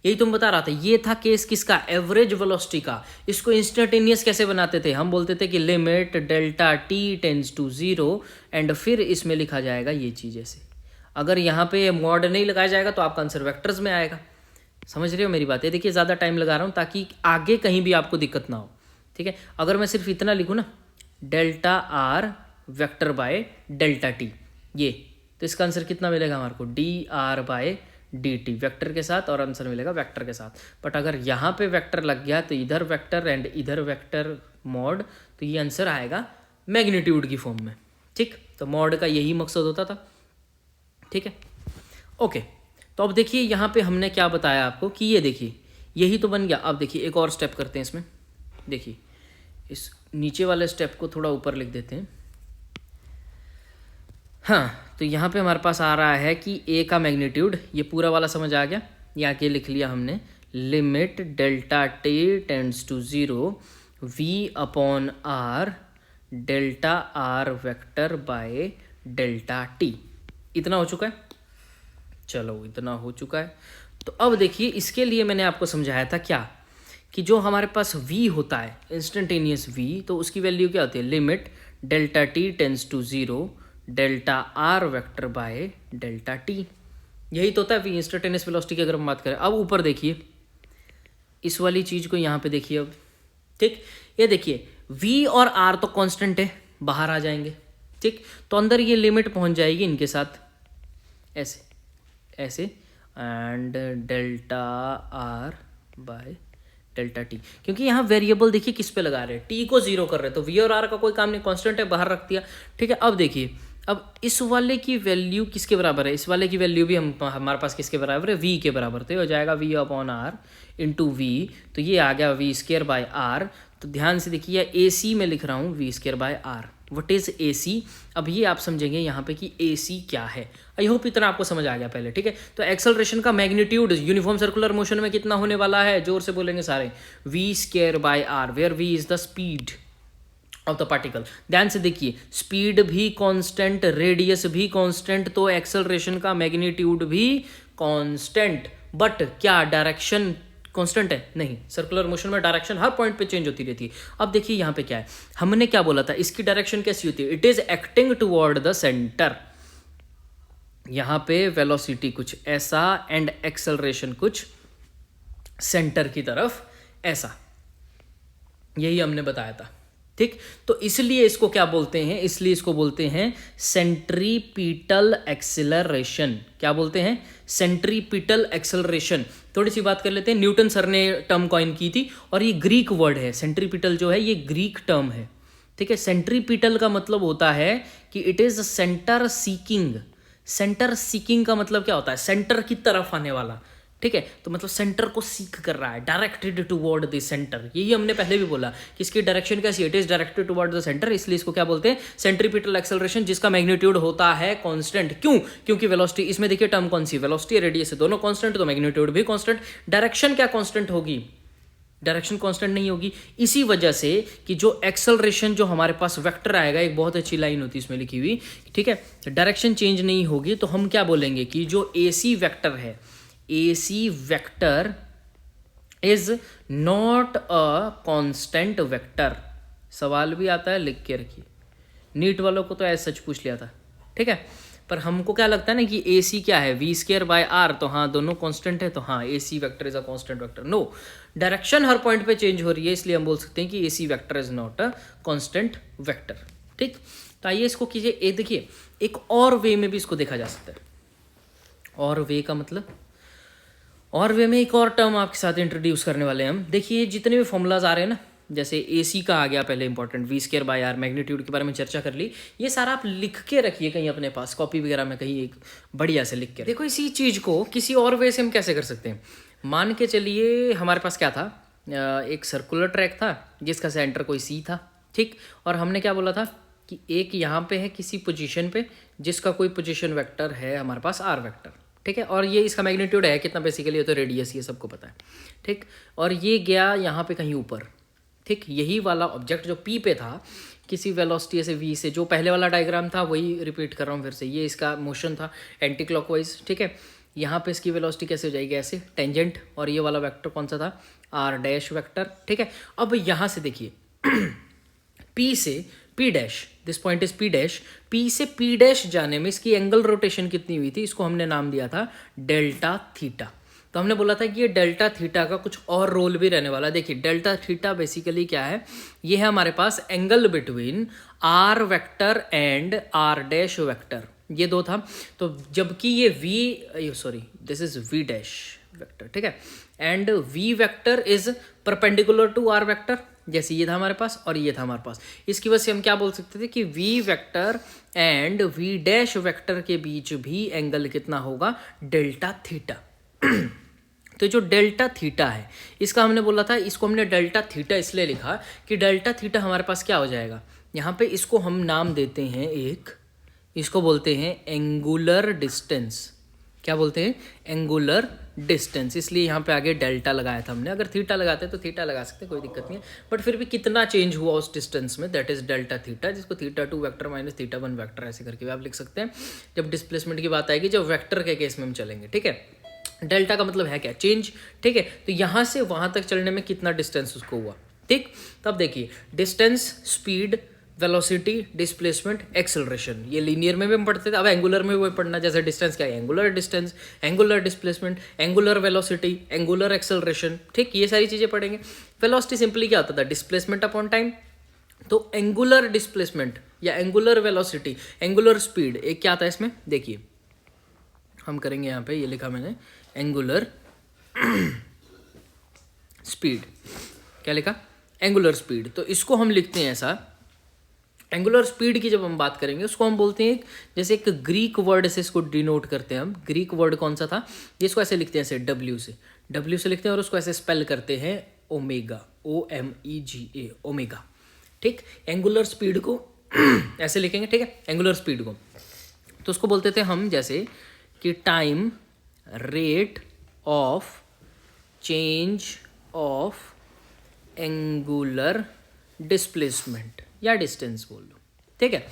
यही तुम बता रहा था। ये था केस किसका, एवरेज वेलोसिटी का। इसको इंस्टेंटेनियस कैसे बनाते थे, हम बोलते थे कि limit delta T tends to zero, and फिर इसमें लिखा जाएगा ये चीज़ ऐसे। अगर यहाँ पे मॉड नहीं लगाया जाएगा तो आपका आंसर वेक्टर्स में आएगा। समझ रहे हो मेरी बात है। देखिए ज़्यादा टाइम लगा रहा हूँ ताकि आगे कहीं भी आपको दिक्कत ना हो। ठीक है, अगर मैं सिर्फ इतना लिखूँ ना, delta R vector by delta T, ये, तो इसका आंसर कितना मिलेगा हमारे को, D R by D T, vector के साथ, और आंसर मिलेगा वेक्टर के साथ। बट अगर यहाँ पे वेक्टर लग गया तो इधर वेक्टर एंड इधर वेक्टर मॉड, तो ये आंसर आएगा मैग्नीट्यूड की फॉर्म में। ठीक, तो मॉड का यही मकसद होता था। ठीक है, ओके, तो अब देखिए यहाँ पे हमने क्या बताया आपको कि ये देखिए यही तो बन गया। अब देखिए एक और स्टेप करते हैं इसमें। देखिए इस नीचे वाले स्टेप को थोड़ा ऊपर लिख देते हैं। हाँ, तो यहाँ पे हमारे पास आ रहा है कि ए का मैग्नीट्यूड, ये पूरा वाला समझ आ गया, ये आके लिख लिया हमने, limit delta T tends to zero V upon R delta R vector by delta T. इतना हो चुका है, चलो इतना हो चुका है। तो अब देखिए इसके लिए मैंने आपको समझाया था क्या, कि जो हमारे पास v होता है इंस्टेंटेनियस v, तो उसकी वैल्यू क्या होती है, limit delta T tends to zero delta R vector by delta T. यही तो होता है v, इंस्टेंटेनियस वेलोसिटी की अगर हम बात करें। अब ऊपर देखिए इस वाली चीज़ को यहाँ पे देखिए अब। ठीक, ये देखिए v और r तो कांस्टेंट है, बाहर आ जाएंगे। ठीक, तो अंदर ये लिमिट पहुँच जाएगी इनके साथ ऐसे ऐसे, and delta are bye delta T, क्योंकि यहाँ वेरिएबल देखिए किस पे लगा रहे हैं, टी को जीरो कर रहे हैं, तो वी और आर का कोई काम नहीं, कांस्टेंट है, बाहर रख दिया। ठीक है, अब देखिए अब इस वाले की वैल्यू किसके बराबर है, इस वाले की वैल्यू भी हमारे पास किसके बराबर है, वी के बराबर। तो ये हो जाएगा V upon R into V, तो ये आ गया वी स्क्वायर बाय आर। तो ध्यान से देखिए ए सी में लिख रहा हूँ V square by R, what is AC। अब ये आप समझेंगे यहाँ पे कि AC क्या है। आई होप इतना आपको समझ आ गया पहले, ठीक है। तो एक्सेलरेशन का मैग्नीट्यूड यूनिफॉर्म सर्कुलर मोशन में कितना होने वाला है, जोर से बोलेंगे सारे, v²/r, where v is the speed of the particle. ध्यान से देखिए, स्पीड भी कांस्टेंट, रेडियस भी कांस्टेंट, तो एक्सेलरेशन का मैग्नीट्यूड भी कांस्टेंट। बट क्या डायरेक्शन कांस्टेंट है? नहीं, सर्कुलर मोशन में डायरेक्शन हर पॉइंट पे चेंज होती रहती है। अब देखिए यहाँ पे क्या है, हमने क्या बोला था, इसकी डायरेक्शन कैसी होती है, it is acting toward the centre. यहाँ पे वेलोसिटी कुछ ऐसा एंड एक्सेलरेशन कुछ सेंटर की तरफ ऐसा, यही हमने बताया था, ठीक। तो इसलिए इसको क्या बोलते हैं, इसलिए इसको बोलते हैं सेंट्रीपिटल एक्सेलरेशन। क्या बोलते हैं? Centripetal acceleration. थोड़ी सी बात कर लेते हैं, न्यूटन सर ने टर्म कॉइन की थी और ये ग्रीक वर्ड है। सेंट्रीपिटल जो है ये ग्रीक टर्म है, ठीक है। सेंट्रीपिटल का मतलब होता है कि it is centre seeking. Centre seeking का मतलब क्या होता है? सेंटर की तरफ आने वाला, ठीक है। तो मतलब सेंटर को सीक कर रहा है, डायरेक्टेड टुवर्ड द सेंटर। यही हमने पहले भी बोला कि इसकी डायरेक्शन कैसी है, it is directed toward the centre, इसलिए इसको क्या बोलते हैं, सेंट्रीपिटल एक्सेलरेशन, जिसका मैग्नीट्यूड होता है कांस्टेंट। क्यों? क्योंकि वेलोसिटी, इसमें देखिए टर्म कौन सी, वेलोसिटी रेडियस है, दोनों कांस्टेंट, तो मैग्नीट्यूड भी कांस्टेंट। डायरेक्शन क्या कांस्टेंट होगी? डायरेक्शन कांस्टेंट नहीं होगी, इसी वजह से कि जो एक्सेलरेशन जो हमारे पास वेक्टर आएगा, एक बहुत अच्छी लाइन होती है इसमें लिखी हुई, ठीक है, डायरेक्शन चेंज नहीं होगी, तो हम क्या बोलेंगे कि जो AC वेक्टर है, AC vector is not a constant vector. सवाल भी आता है, लिख के रखिए, नीट वालों को तो ऐसा सच पूछ लिया था, ठीक है। पर हमको क्या लगता है ना कि AC क्या है, v²/r, तो हाँ दोनों कांस्टेंट है, तो हाँ AC vector is a constant vector. No, direction हर पॉइंट पे चेंज हो रही है, इसलिए हम बोल सकते हैं कि AC vector is not a constant vector, ठीक। तो आइए इसको कीजिए, ये देखिए एक और वे में भी इसको देखा जा सकता है। और वे का मतलब, और वे में एक और टर्म आपके साथ इंट्रोड्यूस करने वाले हैं हम। देखिए जितने भी फॉर्मूलाज आ रहे हैं ना, जैसे AC का आ गया पहले इंपॉर्टेंट, v²/r, मैग्नीट्यूड के बारे में चर्चा कर ली, ये सारा आप लिख के रखिए कहीं अपने पास, कॉपी वगैरह में कहीं एक बढ़िया से लिख के। देखो इसी चीज़ को किसी और वे से हम कैसे कर सकते हैं। मान के चलिए हमारे पास क्या था, एक सर्कुलर ट्रैक था जिसका सेंटर कोई C था, ठीक। और हमने क्या बोला था कि एक यहाँ पे है किसी पोजीशन पे जिसका कोई पोजीशन वेक्टर है हमारे पास R वेक्टर, ठीक है। और ये इसका मैग्नीट्यूड है कितना, बेसिकली ये तो रेडियस, ये सबको पता है, ठीक। और ये गया यहाँ पे कहीं ऊपर, ठीक। यही वाला ऑब्जेक्ट जो P पे था, किसी वेलोसिटी से V से, जो पहले वाला डायग्राम था वही रिपीट कर रहा हूँ फिर से, ये इसका मोशन था एंटी क्लॉकवाइज, ठीक है। यहाँ पे इसकी वेलोसिटी कैसे हो जाएगी, ऐसे टेंजेंट, और ये वाला वेक्टर कौन सा था, R' वेक्टर, ठीक है। अब यहाँ से देखिए P से P dash, this point is P से P' जाने में इसकी एंगल रोटेशन कितनी हुई थी, इसको हमने नाम दिया था डेल्टा थीटा। तो हमने बोला था कि ये डेल्टा थीटा का कुछ और रोल भी रहने वाला है। देखिए डेल्टा थीटा बेसिकली क्या है, ये है हमारे पास angle between R vector and R' vector, ये दो था। तो जबकि ये this is V dash vector, ठीक है, and V vector is perpendicular to R vector, जैसे ये था हमारे पास और ये था हमारे पास। इसकी वजह से हम क्या बोल सकते थे कि V vector and V' vector के बीच भी एंगल कितना होगा, डेल्टा थीटा। तो जो डेल्टा थीटा है, इसका हमने बोला था, इसको हमने डेल्टा थीटा इसलिए लिखा कि डेल्टा थीटा हमारे पास क्या हो जाएगा, यहाँ पे इसको हम नाम देते हैं एक, इसको बोलते हैं एंगुलर डिस्टेंस। क्या बोलते हैं? Angular distance. इसलिए यहाँ पे आगे डेल्टा लगाया था हमने। अगर थीटा लगाते हैं तो थीटा लगा सकते हैं, कोई दिक्कत नहीं है, बट फिर भी कितना चेंज हुआ उस डिस्टेंस में, दैट इज डेल्टा थीटा, जिसको θ2 वेक्टर माइनस θ1 वेक्टर ऐसे करके भी आप लिख सकते हैं। जब डिस्प्लेसमेंट की बात आएगी, जब वेक्टर के केस में हम चलेंगे, ठीक है। डेल्टा का मतलब है क्या, चेंज, ठीक है। तो यहाँ से वहाँ तक चलने में कितना डिस्टेंस उसको हुआ, ठीक। तब देखिए distance, speed, velocity, displacement, acceleration, ये लीनियर में भी हम पढ़ते थे, अब एंगुलर में भी पढ़ना। जैसे डिस्टेंस क्या है, angular distance, angular displacement, angular velocity, angular acceleration, ठीक, ये सारी चीज़ें पढ़ेंगे। वेलोसिटी सिंपली क्या होता था, डिस्प्लेसमेंट अपॉन टाइम। तो एंगुलर डिस्प्लेसमेंट या एंगुलर वेलोसिटी, एंगुलर स्पीड, एक क्या आता है इसमें, देखिए हम करेंगे, यहाँ पे ये लिखा मैंने, एंगुलर स्पीड, क्या लिखा, एंगुलर स्पीड। तो इसको हम लिखते हैं ऐसा, एंगुलर स्पीड की जब हम बात करेंगे उसको हम बोलते हैं, जैसे एक ग्रीक वर्ड से इसको डिनोट करते हैं हम। ग्रीक वर्ड कौन सा था, इसको ऐसे लिखते हैं, ऐसे W से लिखते हैं, और उसको ऐसे स्पेल करते हैं ओमेगा, OMEGA, ओमेगा, ठीक। एंगुलर स्पीड को ऐसे लिखेंगे, ठीक है, एंगुलर स्पीड को। तो उसको बोलते थे हम जैसे कि time rate of change of angular displacement या डिस्टेंस बोल लो, ठीक है।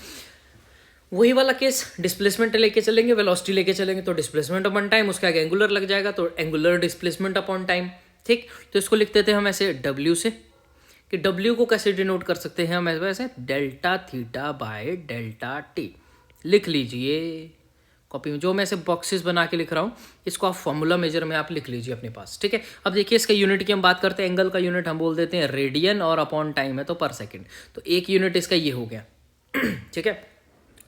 वही वाला केस, डिस्प्लेसमेंट लेके चलेंगे, वेलोसिटी लेके चलेंगे तो डिस्प्लेसमेंट अपॉन टाइम, उसके आगे एंगुलर लग जाएगा तो एंगुलर डिस्प्लेसमेंट अपॉन टाइम, ठीक। तो इसको लिखते थे हम ऐसे डब्ल्यू से, कि डब्ल्यू को कैसे डिनोट कर सकते हैं हम ऐसे delta theta by delta T. लिख लीजिए कॉपी में, जो मैं ऐसे बॉक्सेस बना के लिख रहा हूँ इसको आप फॉर्मूला मेजर में आप लिख लीजिए अपने पास, ठीक है। अब देखिए इसका यूनिट की हम बात करते हैं, एंगल का यूनिट हम बोल देते हैं रेडियन और अपॉन टाइम है तो पर सेकेंड, तो एक यूनिट इसका ये हो गया, ठीक है।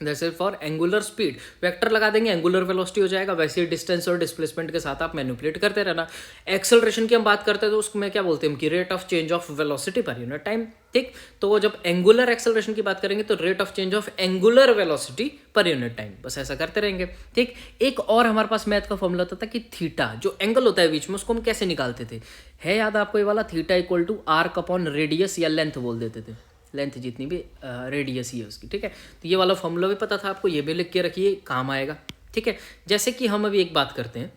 That's it for angular speed, vector लगा देंगे, एंगुलर वेलोसिटी हो जाएगा। वैसे ही डिस्टेंस और डिस्प्लेसमेंट के साथ आप मैनिपुलेट करते रहना। एक्सेलरेशन की हम बात करते हैं तो उसको मैं क्या बोलते हैं कि rate of change of velocity per unit time, ठीक। तो जब एंगुलर एक्सेलरेशन की बात करेंगे तो rate of change of angular velocity per unit time, बस ऐसा करते रहेंगे, ठीक। एक और हमारे पास मैथ का फॉर्मूला होता था कि थीटा, जो एंगल होता है बीच में, उसको हम कैसे निकालते थे, है याद आपको ये वाला, theta equal to arc upon radius या लेंथ बोल देते थे, लेंथ जितनी भी रेडियस ही है उसकी, ठीक है। तो ये वाला फॉर्मूला भी पता था आपको, ये भी लिख के रखिए, काम आएगा, ठीक है। जैसे कि हम अभी एक बात करते हैं,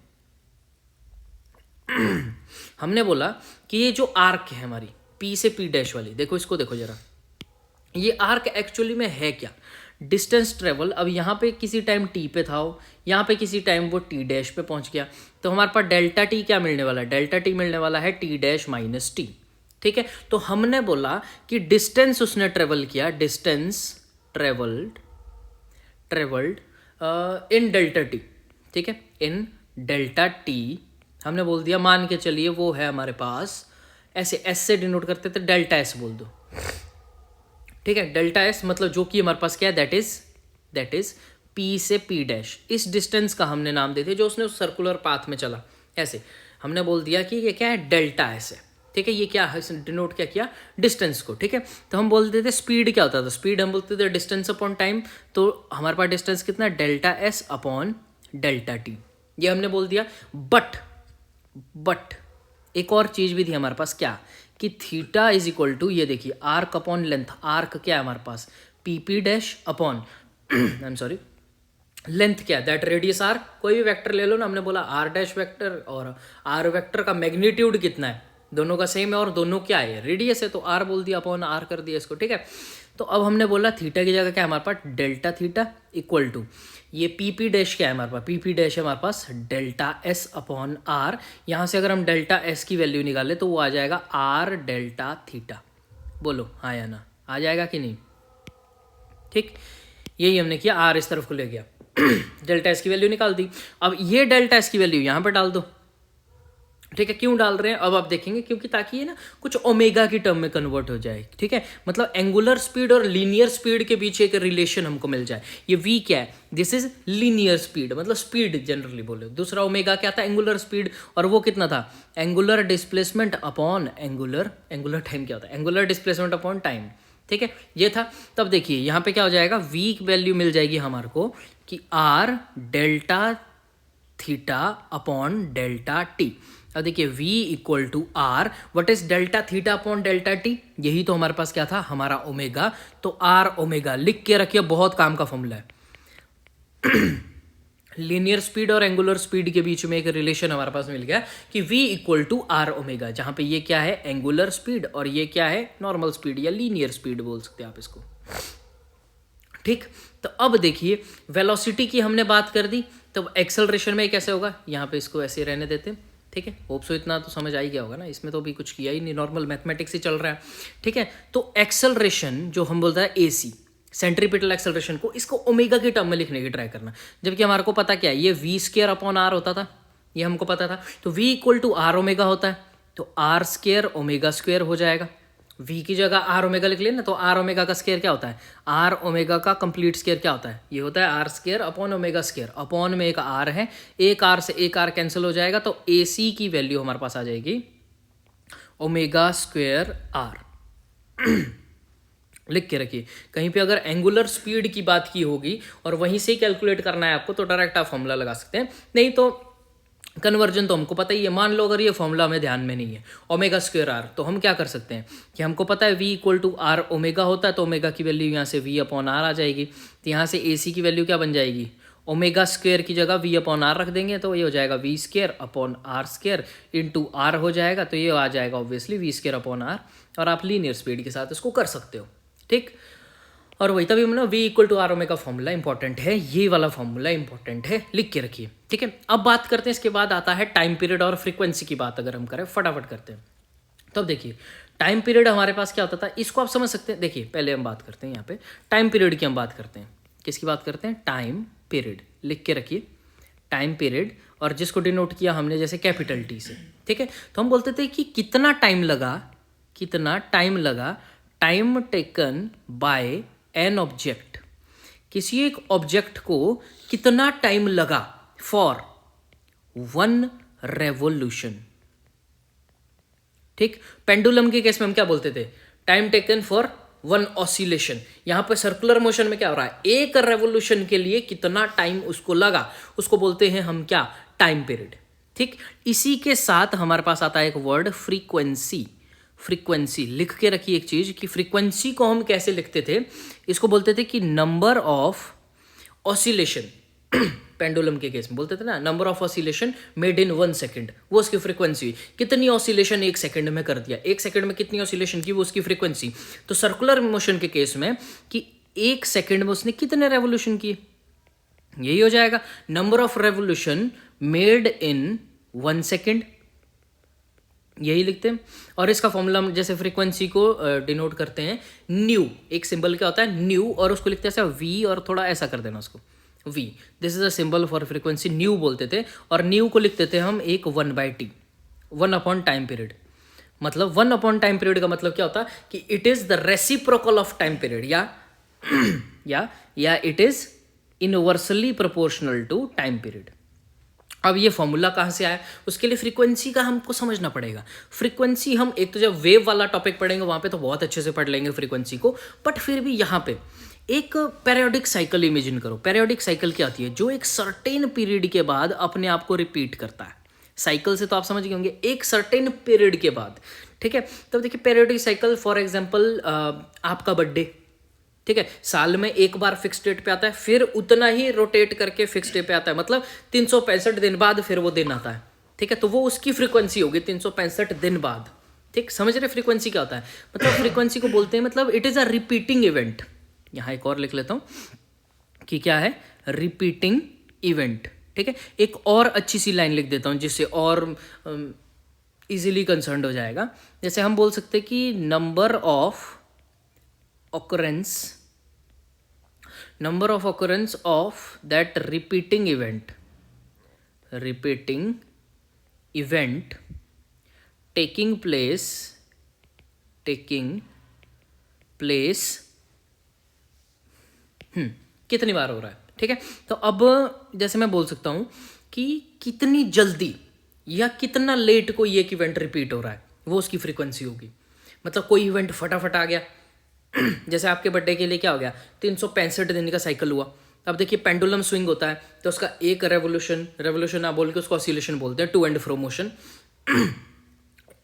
हमने बोला कि ये जो आर्क है हमारी पी से पी डैश वाली, देखो इसको देखो जरा, ये आर्क एक्चुअली में है क्या, डिस्टेंस ट्रेवल। अब यहाँ पे किसी टाइम टी पे था वो, यहाँ पे किसी टाइम वो टी डैश पे पहुंच गया, तो हमारे पास डेल्टा टी क्या मिलने वाला है, डेल्टा टी मिलने वाला है टी डैश माइनस टी, ठीक है। तो हमने बोला कि डिस्टेंस उसने ट्रेवल किया, distance travelled in delta T, ठीक है, इन डेल्टा टी हमने बोल दिया, मान के चलिए वो है हमारे पास, ऐसे एस से डिनोट करते थे, डेल्टा एस बोल दो, ठीक है। डेल्टा एस मतलब जो कि हमारे पास क्या है, दैट इज पी से पी डैश, इस डिस्टेंस का हमने नाम दे दिया जो उसने उस सर्कुलर पाथ में चला, ऐसे हमने बोल दिया कि ये क्या है, डेल्टा एस है, ठीक है। ये क्या है, डिनोट क्या किया, डिस्टेंस को, ठीक है। तो हम बोलते थे स्पीड क्या होता था, स्पीड हम बोलते थे डिस्टेंस अपॉन टाइम, तो हमारे पास डिस्टेंस कितना, delta S upon delta T, ये हमने बोल दिया। बट एक और चीज भी थी हमारे पास, क्या कि थीटा इज इक्वल टू, ये देखिए आर्क अपॉन लेंथ, आर्क क्या है हमारे पास, P P dash upon I am sorry length क्या है, दैट रेडियस आर, कोई भी वेक्टर ले लो ना, हमने बोला आर डैश वेक्टर और आर वेक्टर का मैग्नीट्यूड कितना है, दोनों का सेम है और दोनों क्या है, रेडियस है, तो आर बोल दिया अपॉन आर कर दिया इसको, ठीक है। तो अब हमने बोला थीटा की जगह क्या है हमारे पास, डेल्टा थीटा इक्वल टू, ये पी पी डैश क्या है हमारे पास, पी पी डैश है हमारे पास डेल्टा एस अपॉन आर, यहाँ से अगर हम डेल्टा एस की वैल्यू निकाले तो वो आ जाएगा आर डेल्टा थीटा, बोलो हाँ या ना, आ जाएगा कि नहीं, ठीक। यही हमने किया, आर इस तरफ को ले गया, डेल्टा एस की वैल्यू निकाल दी। अब ये डेल्टा एस की वैल्यू यहाँ पर डाल दो, ठीक है। क्यों डाल रहे हैं अब आप देखेंगे, क्योंकि ताकि ये ना कुछ ओमेगा की टर्म में कन्वर्ट हो जाए, ठीक है। मतलब एंगुलर स्पीड और लीनियर स्पीड के बीच एक रिलेशन हमको मिल जाए। ये वी क्या है, दिस इज लीनियर स्पीड, मतलब स्पीड जनरली बोले। दूसरा ओमेगा क्या था, एंगुलर स्पीड, और वो कितना था, angular displacement upon angular time क्या होता है, एंगुलर डिस्प्लेसमेंट अपॉन टाइम, ठीक है, ये था। तब देखिए यहाँ पे क्या हो जाएगा, वी की वैल्यू मिल जाएगी हमारे को कि R delta theta upon delta T. अब देखिए v equal to R, what is delta theta upon delta T, यही तो हमारे पास क्या था, हमारा ओमेगा, तो आर ओमेगा लिख के रखिए, बहुत काम का फॉर्मूला है। लीनियर स्पीड और एंगुलर स्पीड के बीच में एक रिलेशन हमारे पास मिल गया कि v equal to R omega, जहां पे ये क्या है, एंगुलर स्पीड, और ये क्या है, नॉर्मल स्पीड या लीनियर स्पीड बोल सकते हैं आप इसको, ठीक। तो अब देखिए वेलोसिटी की हमने बात कर दी, तो एक्सेलरेशन में कैसे होगा, यहाँ पे इसको ऐसे रहने देते हैं, ठीक है। होप सो इतना तो समझ आ ही गया होगा ना, इसमें तो अभी कुछ किया ही नहीं, नॉर्मल मैथमेटिक्स ही चल रहा है, ठीक है। तो एक्सेलरेशन जो हम बोलते हैं एसी, सेंट्रीपिटल एक्सेलरेशन को, इसको ओमेगा की टर्म में लिखने की ट्राई करना, जबकि हमारे को पता क्या है, ये वी स्क्वायर अपॉन आर होता था, ये हमको पता था। तो V equal to R omega होता है, तो आर स्क्वायर ओमेगा स्क्वायर हो जाएगा। v की जगह आर ओमेगा लिख लेना, तो आर ओमेगा का स्क्वायर क्या होता है, आर ओमेगा का कंप्लीट स्क्वायर क्या होता है, ये होता है R square upon omega square, upon में एक आर है, एक आर से एक आर कैंसिल हो जाएगा, तो ए सी की वैल्यू हमारे पास आ जाएगी ओमेगा स्क्वायर आर। लिख के रखिए, कहीं पे अगर एंगुलर स्पीड की बात की होगी और वहीं से कैलकुलेट करना है आपको, तो डायरेक्ट आप फॉर्मूला लगा सकते हैं, नहीं तो कन्वर्जन तो हमको पता ही है। मान लो अगर ये फॉर्मूला हमें ध्यान में नहीं है, ओमेगा स्क्वायर आर, तो हम क्या कर सकते हैं कि हमको पता है V equal to R omega होता है, तो ओमेगा की वैल्यू यहाँ से वी अपॉन आर आ जाएगी। तो यहाँ से ए सी की वैल्यू क्या बन जाएगी, ओमेगा स्क्वायर की जगह वी अपॉन आर रख देंगे, तो ये हो जाएगा V square upon R square into R हो जाएगा, तो ये आ जाएगा obviously V square upon R. और आप लीनियर स्पीड के साथ इसको कर सकते हो, ठीक। और वही तभी हमने V equal to R omega formula important है, ये वाला फॉर्मूला इंपॉर्टेंट है, लिख के रखिए, ठीक है। अब बात करते हैं, इसके बाद आता है टाइम पीरियड और फ्रीक्वेंसी की बात अगर हम करें, फटाफट करते हैं। तो अब देखिए टाइम पीरियड हमारे पास क्या होता था, इसको आप समझ सकते हैं। देखिए पहले हम बात करते हैं यहाँ पे टाइम पीरियड की, हम बात करते हैं किसकी बात करते हैं, टाइम पीरियड, लिख के रखिए टाइम पीरियड, और जिसको डिनोट किया हमने जैसे कैपिटल टी से, ठीक है। तो हम बोलते थे कि कितना टाइम लगा, time taken by an object, किसी एक ऑब्जेक्ट को कितना टाइम लगा फॉर 1 रेवोल्यूशन, ठीक। पेंडुलम के केस में हम क्या बोलते थे, टाइम टेकन फॉर 1 ऑसिलेशन। यहां पर सर्कुलर मोशन में क्या हो रहा है, एक रेवोल्यूशन के लिए कितना टाइम उसको लगा, उसको बोलते हैं हम क्या, टाइम पीरियड, ठीक। इसी के साथ हमारे पास आता है एक वर्ड फ्रीक्वेंसी। फ्रीक्वेंसी लिख के रखिए एक चीज कि फ्रीक्वेंसी को हम कैसे लिखते थे, इसको बोलते थे कि नंबर ऑफ ऑसिलेशन। पेंडुलम के केस में बोलते थे ना, number of oscillation made in 1 second, वो उसकी फ्रीक्वेंसी, कितनी ऑसिलेशन 1 सेकेंड में कर दिया, 1 सेकेंड में कितनी ऑसिलेशन की, वो उसकी फ्रीक्वेंसी। तो सर्कुलर मोशन के केस में कि 1 सेकेंड में उसने कितने रेवोल्यूशन किए, यही हो जाएगा number of revolution made in 1 second, यही लिखते हैं। और इसका फॉर्मूला हम जैसे फ्रीक्वेंसी को डिनोट करते हैं न्यू, एक सिंबल क्या होता है न्यू, और उसको लिखते हैं ऐसा वी, और थोड़ा ऐसा कर देना उसको V, this is a symbol for frequency, nu बोलते थे। और न्यू को लिखते थे हम एक 1/t, 1 अपॉन टाइम पीरियड। मतलब 1 अपॉन टाइम पीरियड का मतलब क्या होता है कि it is the reciprocal of time period, या it is inversely proportional to time period. अब ये फॉर्मूला कहाँ से आया, उसके लिए फ्रीक्वेंसी का हमको समझना पड़ेगा। फ्रीक्वेंसी हम एक तो जब वेव वाला टॉपिक पढ़ेंगे वहाँ पे तो बहुत अच्छे से पढ़ लेंगे फ्रीक्वेंसी को, बट फिर भी यहाँ पे एक पेरियोडिक साइकिल इमेजिन करो। पेरियोडिक साइकिल क्या होती है, जो एक सर्टेन पीरियड के बाद अपने आप को रिपीट करता है। साइकिल से तो आप समझ गए होंगे, एक सर्टेन पीरियड के बाद, ठीक है। तब देखिए पेरियोडिक साइकिल, फॉर एग्जाम्पल आपका बर्थडे, ठीक है, साल में एक बार फिक्स डेट पे आता है, फिर उतना ही रोटेट करके फिक्स डे पे आता है, मतलब 365 दिन बाद फिर वो दिन आता है, ठीक है। तो वो उसकी फ्रीक्वेंसी होगी 365 दिन बाद, ठीक। समझ रहे फ्रीक्वेंसी क्या होता है, मतलब फ्रीक्वेंसी को बोलते हैं, मतलब it is a repeating event. यहाँ एक और लिख लेता हूँ कि क्या है, रिपीटिंग इवेंट, ठीक है। एक और अच्छी सी लाइन लिख देता हूँ जिससे और इजीली कंसर्न हो जाएगा। जैसे हम बोल सकते हैं कि number of occurrence of that repeating event taking place कितनी बार हो रहा है, ठीक है। तो अब जैसे मैं बोल सकता हूं कि कितनी जल्दी या कितना लेट कोई एक इवेंट रिपीट हो रहा है, वो उसकी फ्रीक्वेंसी होगी। मतलब कोई इवेंट फटाफट आ गया, जैसे आपके बर्थडे के लिए क्या हो गया, 365 दिन का साइकिल हुआ। अब देखिए पेंडुलम स्विंग होता है, तो उसका एक रेवोल्यूशन ना बोल के उसको ऑसिलेशन बोलते हैं, टू एंड फ्रो मोशन।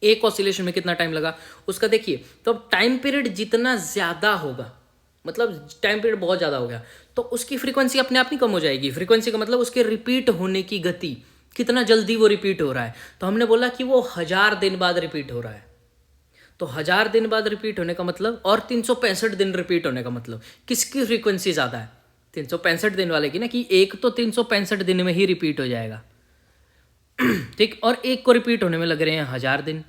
एक ऑसिलेशन में कितना टाइम लगा उसका देखिए। तो अब टाइम पीरियड जितना ज़्यादा होगा, मतलब टाइम पीरियड बहुत ज़्यादा हो गया, तो उसकी फ्रीक्वेंसी अपने आप नहीं कम हो जाएगी। फ्रीक्वेंसी का मतलब उसके रिपीट होने की गति, कितना जल्दी वो रिपीट हो रहा है। तो हमने बोला कि वो 1000 दिन बाद रिपीट हो रहा है, तो 1000 दिन बाद रिपीट होने का मतलब, और 365 दिन रिपीट होने का मतलब, किसकी फ्रीक्वेंसी ज़्यादा है, 365 दिन वाले की ना, कि एक तो 365 दिन में ही रिपीट हो जाएगा, ठीक, और एक को रिपीट होने में लग रहे हैं 1000 दिन,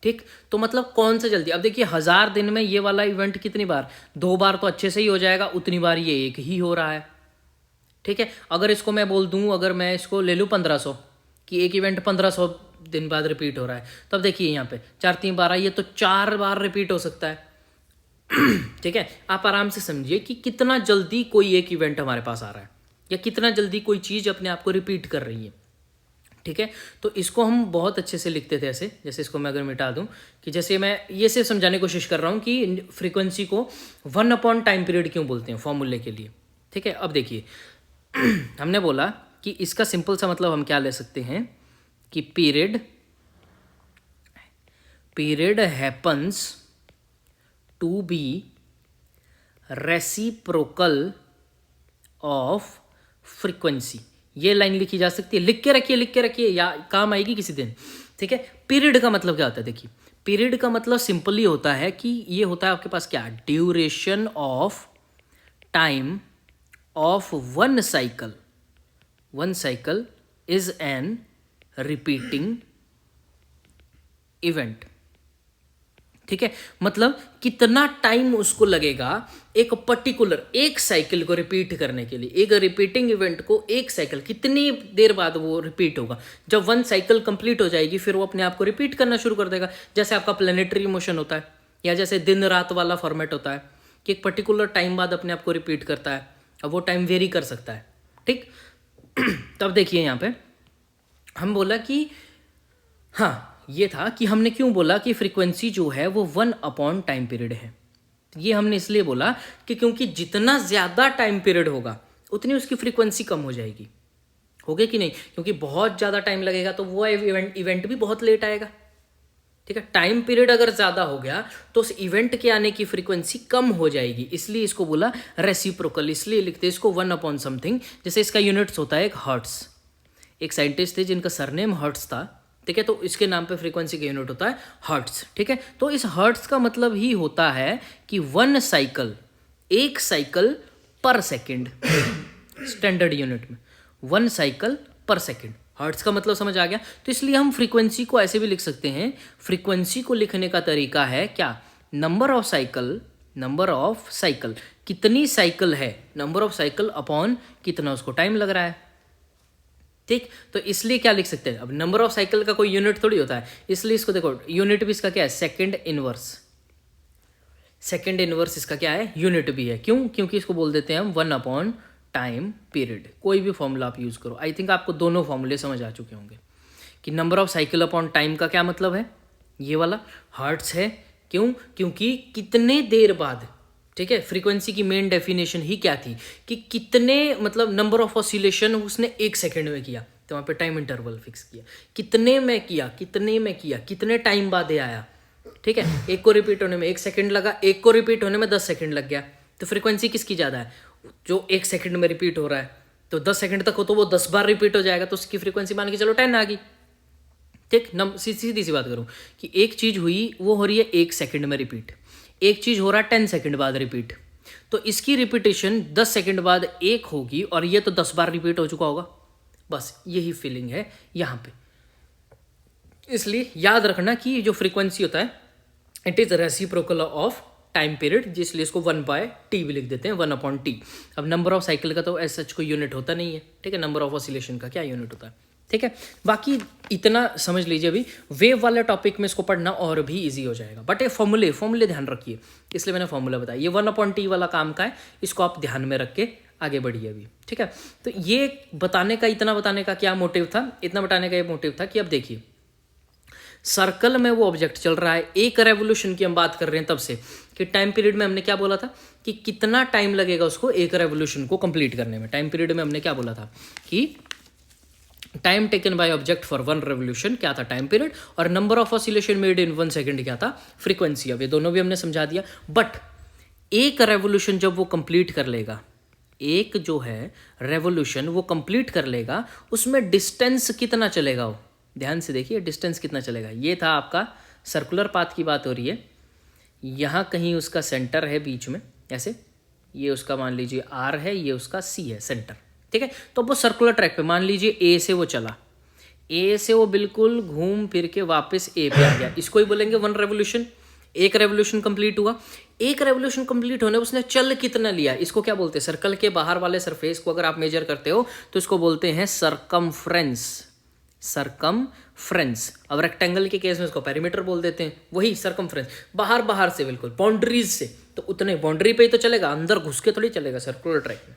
ठीक। तो मतलब कौन सा जल्दी, अब देखिए 1000 दिन में ये वाला इवेंट कितनी बार, 2 बार तो अच्छे से ही हो जाएगा, उतनी बार ये एक ही हो रहा है, ठीक है। अगर इसको मैं बोल दूं, अगर मैं इसको ले लूँ 1500, कि एक इवेंट 1500 दिन बाद रिपीट हो रहा है, तब देखिए यहाँ पे 4 3 12, ये तो 4 बार रिपीट हो सकता है, ठीक है। आप आराम से समझिए कि कितना जल्दी कोई एक इवेंट हमारे पास आ रहा है, या कितना जल्दी कोई चीज़ अपने आप को रिपीट कर रही है, ठीक है। तो इसको हम बहुत अच्छे से लिखते थे ऐसे, जैसे इसको मैं अगर मिटा दूं, कि जैसे मैं ये से समझाने की कोशिश कर रहा हूँ कि फ्रीक्वेंसी को 1 अपॉन टाइम पीरियड क्यों बोलते हैं फॉर्मूले के लिए, ठीक है। अब देखिए हमने बोला कि इसका सिंपल सा मतलब हम क्या ले सकते हैं कि period happens to be reciprocal of frequency. ये लाइन लिखी जा सकती है, लिख के रखिए या काम आएगी किसी दिन, ठीक है। पीरियड का मतलब क्या होता है, देखिए पीरियड का मतलब सिंपली होता है कि ये होता है आपके पास क्या, duration of time of one cycle is an repeating event, ठीक है। मतलब कितना टाइम उसको लगेगा एक पर्टिकुलर एक साइकिल को रिपीट करने के लिए, एक रिपीटिंग इवेंट को एक साइकिल कितनी देर बाद वो रिपीट होगा। जब वन साइकिल कंप्लीट हो जाएगी फिर वो अपने आप को रिपीट करना शुरू कर देगा, जैसे आपका प्लेनेटरी मोशन होता है या जैसे दिन रात वाला फॉर्मेट होता है कि एक पर्टिकुलर टाइम बाद अपने आप को रिपीट करता है। अब वो टाइम वेरी कर सकता है, ठीक। तब देखिए यहाँ पे हम बोला कि हाँ, ये था कि हमने क्यों बोला कि फ्रीक्वेंसी जो है वो 1 टाइम पीरियड है। ये हमने इसलिए बोला कि क्योंकि जितना ज़्यादा टाइम पीरियड होगा उतनी उसकी फ्रीक्वेंसी कम हो जाएगी, होगी कि नहीं, क्योंकि बहुत ज़्यादा टाइम लगेगा तो वो इवेंट भी बहुत लेट आएगा, ठीक है। टाइम पीरियड अगर ज़्यादा हो गया तो उस इवेंट के आने की फ्रीक्वेंसी कम हो जाएगी, इसलिए इसको बोला रेसिप्रोकल। इसलिए लिखते हैं इसको 1/समथिंग। जैसे इसका यूनिट्स होता है एक हर्ट्स। एक साइंटिस्ट थे जिनका सरनेम हर्ट्स था, ठीक है, तो इसके नाम पे फ्रीक्वेंसी का यूनिट होता है हर्ट्स, ठीक है। तो इस हर्ट्स का मतलब ही होता है कि एक साइकिल पर सेकेंड, स्टैंडर्ड यूनिट में 1 साइकिल पर सेकेंड। हर्ट्स का मतलब समझ आ गया। तो इसलिए हम फ्रीक्वेंसी को ऐसे भी लिख सकते हैं, फ्रीक्वेंसी को लिखने का तरीका है क्या, नंबर ऑफ साइकिल कितनी साइकिल है, नंबर ऑफ साइकिल अपॉन कितना उसको टाइम लग रहा है, ठीक। तो इसलिए क्या लिख सकते हैं, अब नंबर ऑफ साइकिल का कोई यूनिट थोड़ी होता है, इसलिए इसको देखो यूनिट भी इसका क्या है, सेकंड इनवर्स इसका क्या है, यूनिट भी है। क्यों, क्योंकि इसको बोल देते हैं हम 1 टाइम पीरियड। कोई भी फॉर्मूला आप यूज करो, आई थिंक आपको दोनों फॉर्मूले समझ आ चुके होंगे कि number of cycle upon time का क्या मतलब है, ये वाला हर्ट्स है। क्यों, क्योंकि कितने देर बाद, ठीक है। फ्रीक्वेंसी की मेन डेफिनेशन ही क्या थी कि कितने, मतलब नंबर ऑफ ऑसिलेशन उसने 1 सेकंड में किया, तो वहाँ पे टाइम इंटरवल फिक्स किया, कितने में किया, कितने टाइम बाद ये आया, ठीक है। एक को रिपीट होने में 1 सेकंड लगा, एक को रिपीट होने में 10 सेकंड लग गया, तो फ्रीक्वेंसी किसकी ज़्यादा है, जो 1 सेकंड में रिपीट हो रहा है। तो 10 सेकंड तक हो तो वो 10 बार रिपीट हो जाएगा, तो उसकी फ्रीक्वेंसी मान के चलो 10 आ गई, ठीक। सीधी सी बात करूँ कि एक चीज़ हुई वो हो रही है 1 सेकंड में रिपीट, एक चीज़ हो रहा है 10 सेकंड बाद रिपीट, तो इसकी रिपीटेशन 10 सेकंड बाद 1 होगी और ये तो 10 बार रिपीट हो चुका होगा। बस यही फीलिंग है यहाँ पे। इसलिए याद रखना कि जो फ्रीक्वेंसी होता है it is reciprocal of time period, जिसलिए इसको 1/t भी लिख देते हैं, 1/t। अब नंबर ऑफ साइकिल का तो ऐसा कोई यूनिट होता नहीं है, ठीक है। नंबर ऑफ ऑसिलेशन का क्या यूनिट होता है, ठीक है। बाकी इतना समझ लीजिए, अभी वेव वाले टॉपिक में इसको पढ़ना और भी इजी हो जाएगा, बट ये फॉर्मूले ध्यान रखिए, इसलिए मैंने फॉर्मूला बताया। ये 1/t वाला काम का है, इसको आप ध्यान में रख के आगे बढ़िए अभी, ठीक है। तो ये इतना बताने का क्या मोटिव था, इतना बताने का ये मोटिव था कि अब देखिए सर्कल में वो ऑब्जेक्ट चल रहा है, एक रेवोल्यूशन की हम बात कर रहे हैं तब से, कि टाइम पीरियड में हमने क्या बोला था कि कितना टाइम लगेगा उसको एक रेवोल्यूशन को कंप्लीट करने में। टाइम पीरियड में हमने क्या बोला था कि time taken by object for 1 revolution क्या था, टाइम पीरियड, और number of oscillation made in 1 second क्या था, फ्रीक्वेंसी। अब ये दोनों भी हमने समझा दिया, बट एक रेवोल्यूशन जब वो कंप्लीट कर लेगा, एक जो है रेवोल्यूशन वो कंप्लीट कर लेगा, उसमें डिस्टेंस कितना चलेगा, वो ध्यान से देखिए डिस्टेंस कितना चलेगा। ये था आपका सर्कुलर पाथ की बात हो रही है, यहाँ कहीं उसका सेंटर है बीच में, ऐसे ये उसका मान लीजिए R है, ये उसका C है सेंटर, ठीक है। तो वो सर्कुलर ट्रैक पे मान लीजिए A से वो चला, A से वो बिल्कुल घूम फिर के वापस A पे आ गया, इसको ही बोलेंगे 1 रेवोल्यूशन। एक रेवोल्यूशन कंप्लीट हुआ, एक रेवोल्यूशन कंप्लीट होने उसने चल कितना लिया, इसको क्या बोलते हैं, सर्कल के बाहर वाले सरफेस को अगर आप मेजर करते हो तो इसको बोलते हैं सरकमफ्रेंस। अब रेक्टेंगल के केस में इसको पेरीमीटर बोल देते हैं, वही सरकमफ्रेंस, बाहर से बिल्कुल बाउंड्रीज से, तो उतने बाउंड्री पे ही तो चलेगा, अंदर घुस के थोड़ी चलेगा सर्कुलर ट्रैक में,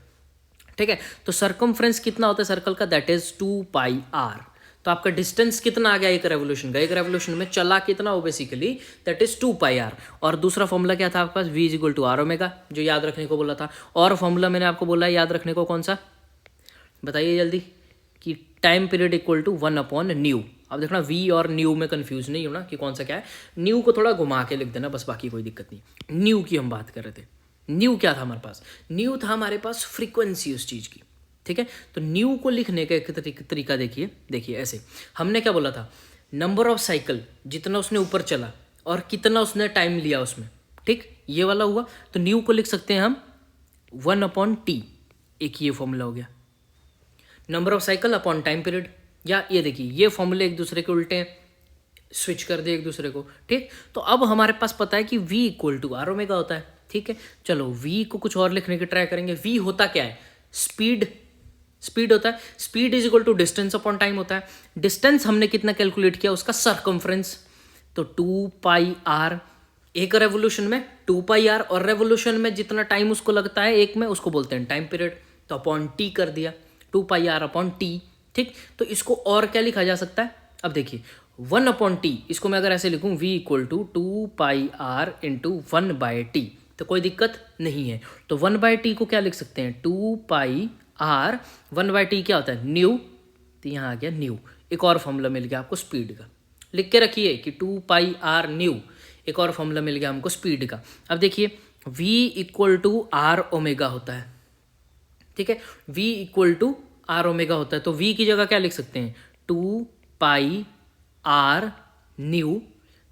ठीक है। तो सरकमफ्रेंस कितना होता है सर्कल का, दैट इज 2πr। तो आपका डिस्टेंस कितना आ गया एक रेवोल्यूशन का, एक रेवोल्यूशन में चला कितना हो बेसिकली, दैट इज 2πr। और दूसरा फॉर्मूला क्या था आपके पास, v = r⍵, जो याद रखने को बोला था। और फॉर्मूला मैंने आपको बोला याद रखने को, कौन सा बताइए जल्दी, कि टाइम पीरियड इक्वल टू 1/न्यू। अब देखना वी और न्यू में कंफ्यूज नहीं होना कि कौन सा क्या है। न्यू को थोड़ा घुमा के लिख देना बस, बाकी कोई दिक्कत नहीं। न्यू की हम बात कर रहे थे। न्यू क्या था हमारे पास? न्यू था हमारे पास फ्रीक्वेंसी उस चीज़ की, ठीक है। तो न्यू को लिखने का एक तरीका देखिए ऐसे। हमने क्या बोला था? नंबर ऑफ साइकिल, जितना उसने ऊपर चला और कितना उसने टाइम लिया उसमें, ठीक, ये वाला हुआ। तो न्यू को लिख सकते हैं हम 1/t, एक ये फॉर्मूला हो गया। Number of cycle upon time period, या ये देखिए ये फॉर्मूले एक दूसरे के उल्टे हैं, स्विच कर दे एक दूसरे को, ठीक। तो अब हमारे पास पता है कि v equal to R omega होता है, ठीक है। चलो v को कुछ और लिखने की ट्राई करेंगे। v होता क्या है? स्पीड होता है। Speed is equal to distance upon time होता है। डिस्टेंस हमने कितना कैलकुलेट किया? उसका सर्कमफ्रेंस, तो 2πr। एक रेवोल्यूशन में 2πr, और रेवोल्यूशन में जितना टाइम उसको लगता है एक में, उसको बोलते हैं टाइम पीरियड। तो अपॉन टी कर दिया, 2πr अपॉन टी, ठीक। तो इसको और क्या लिखा जा सकता है? अब देखिए 1/t, इसको मैं अगर ऐसे लिखूं v equal to 2πr into 1/t, तो कोई दिक्कत नहीं है। तो 1/t को क्या लिख सकते हैं? 2πr, 1/t क्या होता है? न्यू। तो यहाँ आ गया न्यू। एक और फॉर्मूला मिल गया आपको स्पीड का, लिख के रखिए कि 2πr न्यू। एक और फॉर्मूला मिल गया हमको स्पीड का। अब देखिए v equal to R omega होता है, ठीक है। v equal to R omega होता है, तो v की जगह क्या लिख सकते हैं? 2πr nu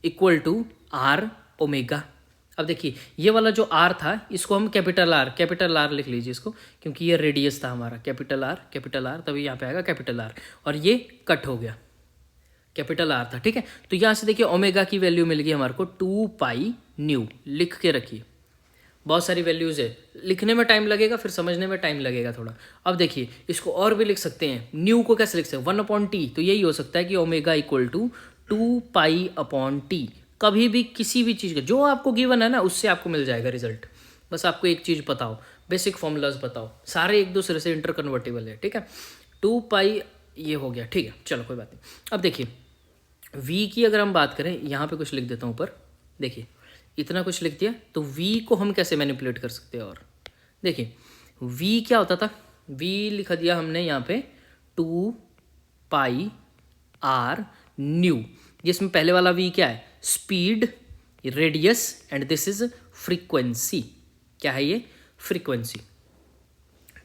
equal to R omega. अब देखिए ये वाला जो r था इसको हम कैपिटल R लिख लीजिए इसको, क्योंकि ये रेडियस था हमारा। कैपिटल R, तभी यहाँ पे आएगा कैपिटल R, और ये कट हो गया, कैपिटल R था, ठीक है। तो यहाँ से देखिए ओमेगा की वैल्यू मिल गई हमारे को 2π न्यू। लिख के रखिए, बहुत सारी वैल्यूज़ है, लिखने में टाइम लगेगा, फिर समझने में टाइम लगेगा थोड़ा। अब देखिए इसको और भी लिख सकते हैं। न्यू को कैसे लिख सकते हैं? 1/t, तो यही हो सकता है कि ओमेगा इक्वल टू 2π/t। कभी भी किसी भी चीज़ का जो आपको गिवन है ना, उससे आपको मिल जाएगा रिजल्ट। बस आपको एक चीज़ बताओ, बेसिक फॉर्मूलाज बताओ, सारे एक दूसरे से इंटर कन्वर्टेबल है, ठीक है। 2π ये हो गया, ठीक है, चलो कोई बात नहीं। अब देखिए v की अगर हम बात करें, यहाँ पे कुछ लिख देता हूँ ऊपर, देखिए इतना कुछ लिख दिया। तो v को हम कैसे मैनिपुलेट कर सकते हैं? और देखिए v क्या होता था? v लिखा दिया हमने यहाँ पे 2πr न्यू, जिसमें पहले वाला v क्या है? Speed, radius, and this is frequency. क्या है ये? फ्रीक्वेंसी,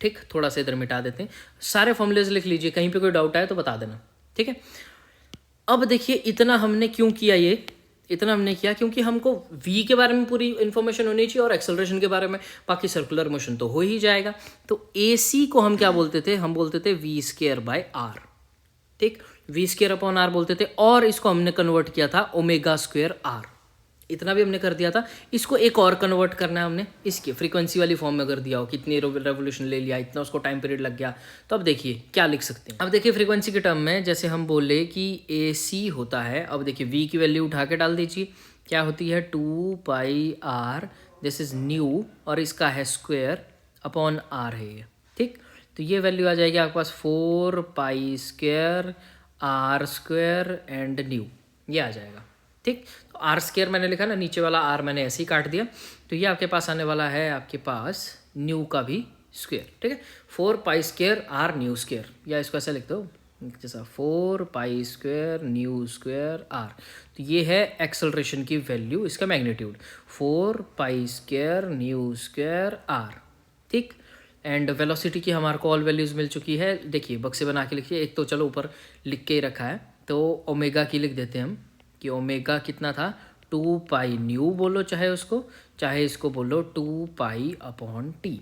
ठीक। थोड़ा सा इधर मिटा देते हैं, सारे फॉर्मूलेज लिख लीजिए, कहीं पे कोई डाउट आए तो बता देना, ठीक है। अब देखिए इतना हमने क्यों किया? ये इतना हमने किया क्योंकि हमको v के बारे में पूरी इन्फॉर्मेशन होनी चाहिए, और एक्सेलरेशन के बारे में, बाकी सर्कुलर मोशन तो हो ही जाएगा। तो AC को हम क्या बोलते थे? हम बोलते थे v²/r, ठीक, v²/r बोलते थे। और इसको हमने कन्वर्ट किया था ω²r। इतना भी हमने कर दिया था। इसको एक और कन्वर्ट करना है हमने, इसकी फ्रीक्वेंसी वाली फॉर्म में कर दिया हो, कितनी रेवोल्यूशन ले लिया, इतना उसको टाइम पीरियड लग गया। तो अब देखिए क्या लिख सकते हैं। अब देखिए फ्रीक्वेंसी के टर्म में जैसे हम बोले कि AC होता है, अब देखिए v की वैल्यू उठा के डाल दीजिए, क्या होती है? 2πr, दिस इज न्यू, और इसका है स्क्वायर अपॉन r है ये, ठीक। तो ये वैल्यू आ जाएगी आपके पास 4π² r² एंड न्यू, ये आ जाएगा, ठीक। तो r² मैंने लिखा ना, नीचे वाला r मैंने ऐसे ही काट दिया। तो ये आपके पास आने वाला है आपके पास न्यू का भी स्क्वायर, ठीक है। 4π² r न्यू स्क्वायर, या इसको ऐसा लिख दो जैसा 4π² न्यू स्क्वायर r। तो ये है एक्सेलरेशन की वैल्यू, इसका मैग्नीट्यूड 4π² न्यू स्क्वायर r, ठीक। एंड वेलोसिटी की हमारे को ऑल वैल्यूज़ मिल चुकी है। देखिए बक्से बना के लिखिए, एक तो चलो ऊपर लिख के ही रखा है, तो ओमेगा की लिख देते हैं हम कि ओमेगा कितना था? 2π न्यू बोलो चाहे उसको, चाहे इसको बोलो 2π/t,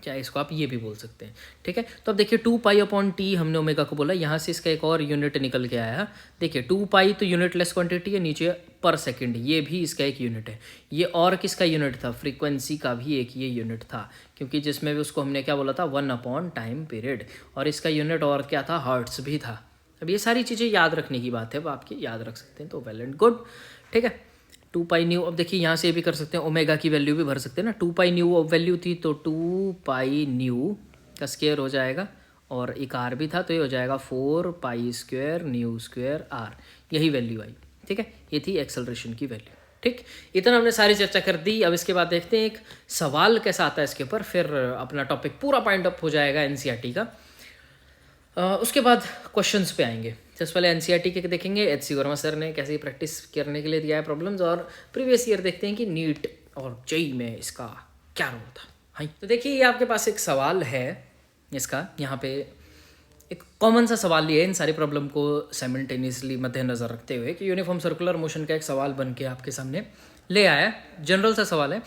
चाहे इसको आप ये भी बोल सकते हैं, ठीक है। तो अब देखिए 2π/t हमने ओमेगा को बोला, यहाँ से इसका एक और यूनिट निकल के आया। देखिए 2π तो यूनिट लेस क्वांटिटी है, नीचे पर सेकंड, ये भी इसका एक यूनिट है। ये और किसका यूनिट था? फ्रीक्वेंसी का भी एक ये यूनिट था, क्योंकि जिसमें भी उसको हमने क्या बोला था? 1/टाइम पीरियड, और इसका यूनिट और क्या था? हर्ट्स भी था। अब ये सारी चीज़ें याद रखने की बात है, अब आपके याद रख सकते हैं तो वेल एंड गुड, ठीक है। 2π न्यू, अब देखिए यहाँ से भी कर सकते हैं, ओमेगा की वैल्यू भी भर सकते हैं ना। 2π न्यू वैल्यू थी, तो 2π न्यू का स्क्वायर हो जाएगा, और एक r भी था, तो ये हो जाएगा 4π² न्यू स्क्वायर r, यही वैल्यू आई, ठीक है। ये थी एक्सेलरेशन की वैल्यू, ठीक। इतना हमने सारी चर्चा कर दी। अब इसके बाद देखते हैं एक सवाल कैसा आता है इसके ऊपर, फिर अपना टॉपिक पूरा पॉइंट अप हो जाएगा NCERT का। उसके बाद क्वेश्चंस पे आएंगे। सबसे पहले एनसीईआरटी के देखेंगे, एच.सी. वर्मा सर ने कैसे प्रैक्टिस करने के लिए दिया है प्रॉब्लम्स, और प्रीवियस ईयर देखते हैं कि नीट और जेईई में इसका क्या रोल था। हाँ, तो देखिए ये आपके पास एक सवाल है इसका, यहाँ पे एक कॉमन सा सवाल लिए इन सारी प्रॉब्लम को साइमल्टेनियसली मद्देनजर रखते हुए कि यूनिफॉर्म सर्कुलर मोशन का एक सवाल बन के आपके सामने ले आया। जनरल सा सवाल है,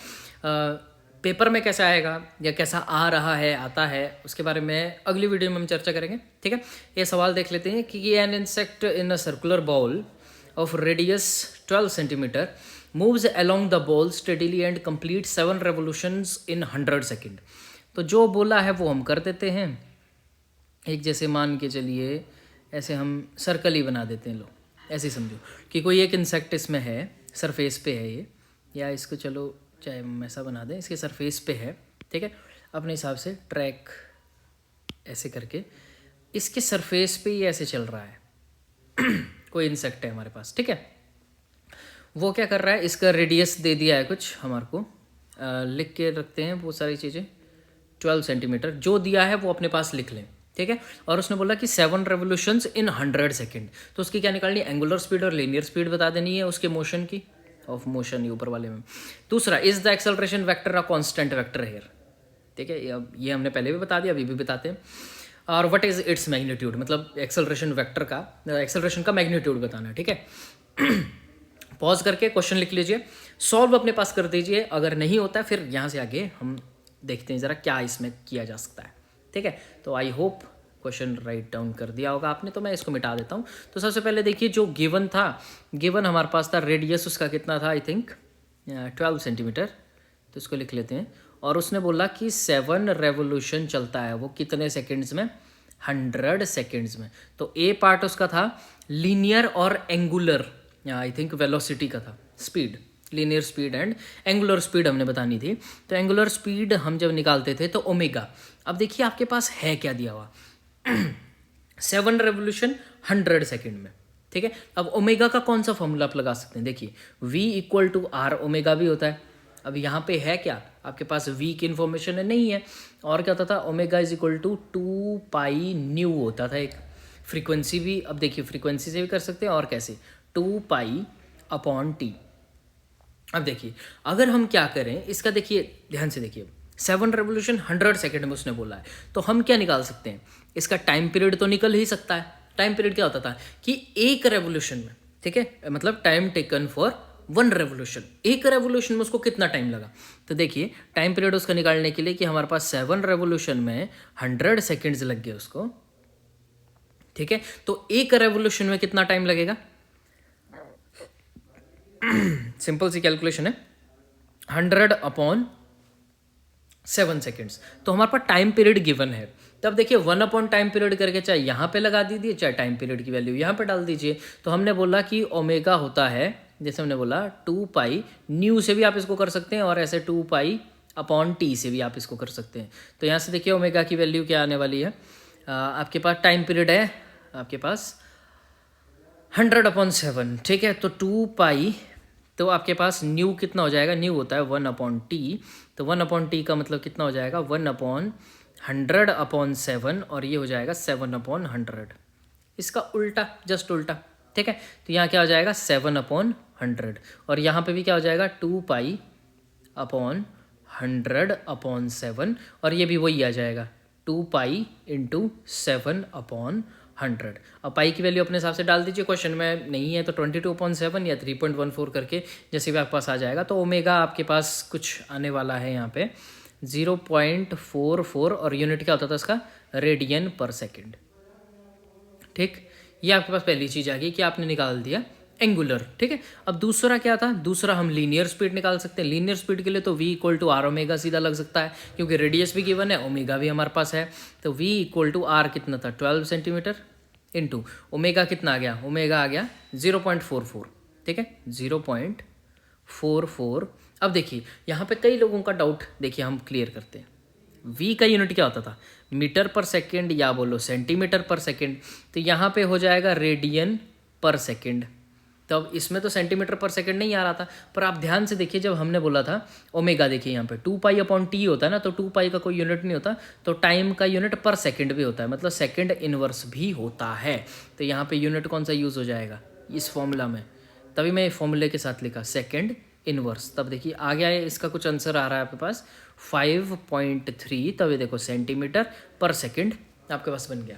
पेपर में कैसा आएगा या कैसा आ रहा है, आता है, उसके बारे में अगली वीडियो में हम चर्चा करेंगे। ठीक है, ये सवाल देख लेते हैं कि an insect in a circular ball of radius 12 centimetre moves along the ball steadily and complete 7 revolutions in 100 second. तो जो बोला है वो हम कर देते हैं। एक जैसे मान के चलिए ऐसे हम सर्कल ही बना देते हैं, लो ऐसे समझो कि कोई एक इंसेक्ट इसमें है, सरफेस पे है ये, या इसको चलो चाहे हम ऐसा बना दें, इसके सरफेस पे है। ठीक है, अपने हिसाब से ट्रैक ऐसे करके इसके सरफेस पे ही ऐसे चल रहा है कोई इंसेक्ट है हमारे पास। ठीक है, वो क्या कर रहा है, इसका रेडियस दे दिया है कुछ हमारे को, लिख के रखते हैं बहुत सारी चीज़ें। 12 सेंटीमीटर जो दिया है वो अपने पास लिख लें। ठीक है, और उसने बोला कि 7 रेवोल्यूशंस इन 100 सेकेंड, तो उसकी क्या निकालनी है, एंगुलर स्पीड और लीनियर स्पीड बता देनी है उसके मोशन की, ऑफ मोशन, ये ऊपर वाले में। दूसरा, is the acceleration vector a constant vector here. ठीक है, ये हमने पहले भी बता दिया, अभी भी बताते हैं। और व्हाट इज इट्स मैग्नीट्यूड, मतलब एक्सेलरेशन वेक्टर का, एक्सेलरेशन का मैग्नीट्यूड बताना है। ठीक है पॉज करके क्वेश्चन लिख लीजिए, सॉल्व अपने पास कर दीजिए, अगर नहीं होता है फिर यहाँ से आगे हम देखते हैं ज़रा क्या इसमें किया जा सकता है। ठीक है, तो I hope question write down कर दिया होगा आपने, तो मैं इसको मिटा देता हूँ। तो सबसे पहले देखिए जो गिवन था, गिवन हमारे पास था रेडियस उसका कितना था, आई थिंक 12 सेंटीमीटर, तो इसको लिख लेते हैं। और उसने बोला कि 7 रेवोल्यूशन चलता है, वो कितने सेकेंड्स में, 100 सेकेंड्स में। तो ए पार्ट उसका था लीनियर और एंगुलर, आई थिंक वेलोसिटी का था, speed, linear speed and angular speed हमने बतानी थी। तो एंगुलर स्पीड हम जब निकालते थे तो ओमेगा, अब देखिए आपके पास है क्या दिया हुआ 7 रेवोल्यूशन 100 सेकेंड में। ठीक है, अब ओमेगा का कौन सा फॉर्मूला आप लगा सकते हैं, देखिए V equal to R omega भी होता है। अब यहाँ पे है क्या आपके पास, V की इन्फॉर्मेशन है, नहीं है, और क्या होता था, omega is equal to 2 pi nu होता था एक। फ्रीक्वेंसी भी, अब देखिए फ्रीक्वेंसी से भी कर सकते हैं, और कैसे, 2 पाई अपॉन टी। अब देखिए अगर हम क्या करें इसका, देखिए ध्यान से देखिए, 7 रेवोल्यूशन 100 सेकेंड में उसने बोला है, तो हम क्या निकाल सकते हैं, इसका टाइम पीरियड तो निकल ही सकता है। टाइम पीरियड क्या होता था कि एक रेवोल्यूशन में, ठीक है, मतलब टाइम टेकन फॉर 1 रेवोल्यूशन, एक रेवोल्यूशन में उसको कितना टाइम लगा। तो देखिए टाइम पीरियड उसका निकालने के लिए कि हमारे पास 7 रेवोल्यूशन में 100 सेकेंड्स लग गए उसको। ठीक है, तो एक रेवोल्यूशन में कितना टाइम लगेगा, सिंपल सी कैलकुलेशन है, 100 अपॉन 7 सेकेंड्स। तो हमारे पास टाइम पीरियड गिवन है, तब देखिए 1 अपॉन टाइम पीरियड करके चाहे यहाँ पे लगा दीजिए, चाहे टाइम पीरियड की वैल्यू यहाँ पे डाल दीजिए। तो हमने बोला कि ओमेगा होता है, जैसे हमने बोला 2 पाई न्यू से भी आप इसको कर सकते हैं, और ऐसे 2 पाई अपॉन टी से भी आप इसको कर सकते हैं। तो यहाँ से देखिए ओमेगा की वैल्यू क्या आने वाली है, आपके पास टाइम पीरियड है आपके पास 100 अपॉन 7। ठीक है, तो 2 पाई, तो आपके पास न्यू कितना हो जाएगा, न्यू होता है 1 अपॉन टी, तो 1 अपॉन टी का मतलब कितना हो जाएगा, 1 अपॉन 100 अपॉन 7, और ये हो जाएगा 7 अपॉन 100, इसका उल्टा, जस्ट उल्टा। ठीक है, तो यहाँ क्या हो जाएगा 7 अपॉन 100, और यहाँ पे भी क्या हो जाएगा 2 पाई अपॉन 100 अपॉन 7, और ये भी वही आ जाएगा 2 पाई इंटू 7 अपॉन 100। अब पाई की वैल्यू अपने हिसाब से डाल दीजिए, क्वेश्चन में नहीं है तो 22/7 या 3.14 करके जैसे भी आपके पास आ जाएगा। तो ओमेगा आपके पास कुछ आने वाला है यहाँ पे 0.44, और यूनिट क्या होता था इसका, रेडियन पर सेकेंड। ठीक, ये आपके पास पहली चीज़ आ गई कि आपने निकाल दिया एंगुलर। ठीक है, अब दूसरा क्या था, दूसरा हम लीनियर स्पीड निकाल सकते हैं। लीनियर स्पीड के लिए तो V equal to R omega सीधा लग सकता है, क्योंकि रेडियस भी गिवन है, ओमेगा भी हमारे पास है। तो V इक्वल टू आर कितना था 12 सेंटीमीटर इंटू ओमेगा कितना आ गया, ओमेगा आ गया 0.44। ठीक है, 0.44। अब देखिए यहाँ पे कई लोगों का डाउट, देखिए हम क्लियर करते हैं। V का यूनिट क्या होता था, मीटर पर सेकेंड या बोलो सेंटीमीटर पर सेकेंड, तो यहाँ पे हो जाएगा रेडियन पर सेकेंड। तो अब इसमें तो सेंटीमीटर पर सेकंड नहीं आ रहा था, पर आप ध्यान से देखिए जब हमने बोला था ओमेगा, देखिए यहाँ पे 2π/t होता है ना, तो 2π का कोई यूनिट नहीं होता, तो टाइम का यूनिट पर सेकंड भी होता है, मतलब सेकंड इनवर्स भी होता है। तो यहाँ पे यूनिट कौन सा यूज़ हो जाएगा इस फॉर्मूला में, तभी मैं फॉर्मूले के साथ लिखा सेकंड इनवर्स। तब देखिए आ गया है, इसका कुछ आंसर आ रहा है आपके पास 5.3, तभी देखो सेंटीमीटर पर सेकंड आपके पास बन गया।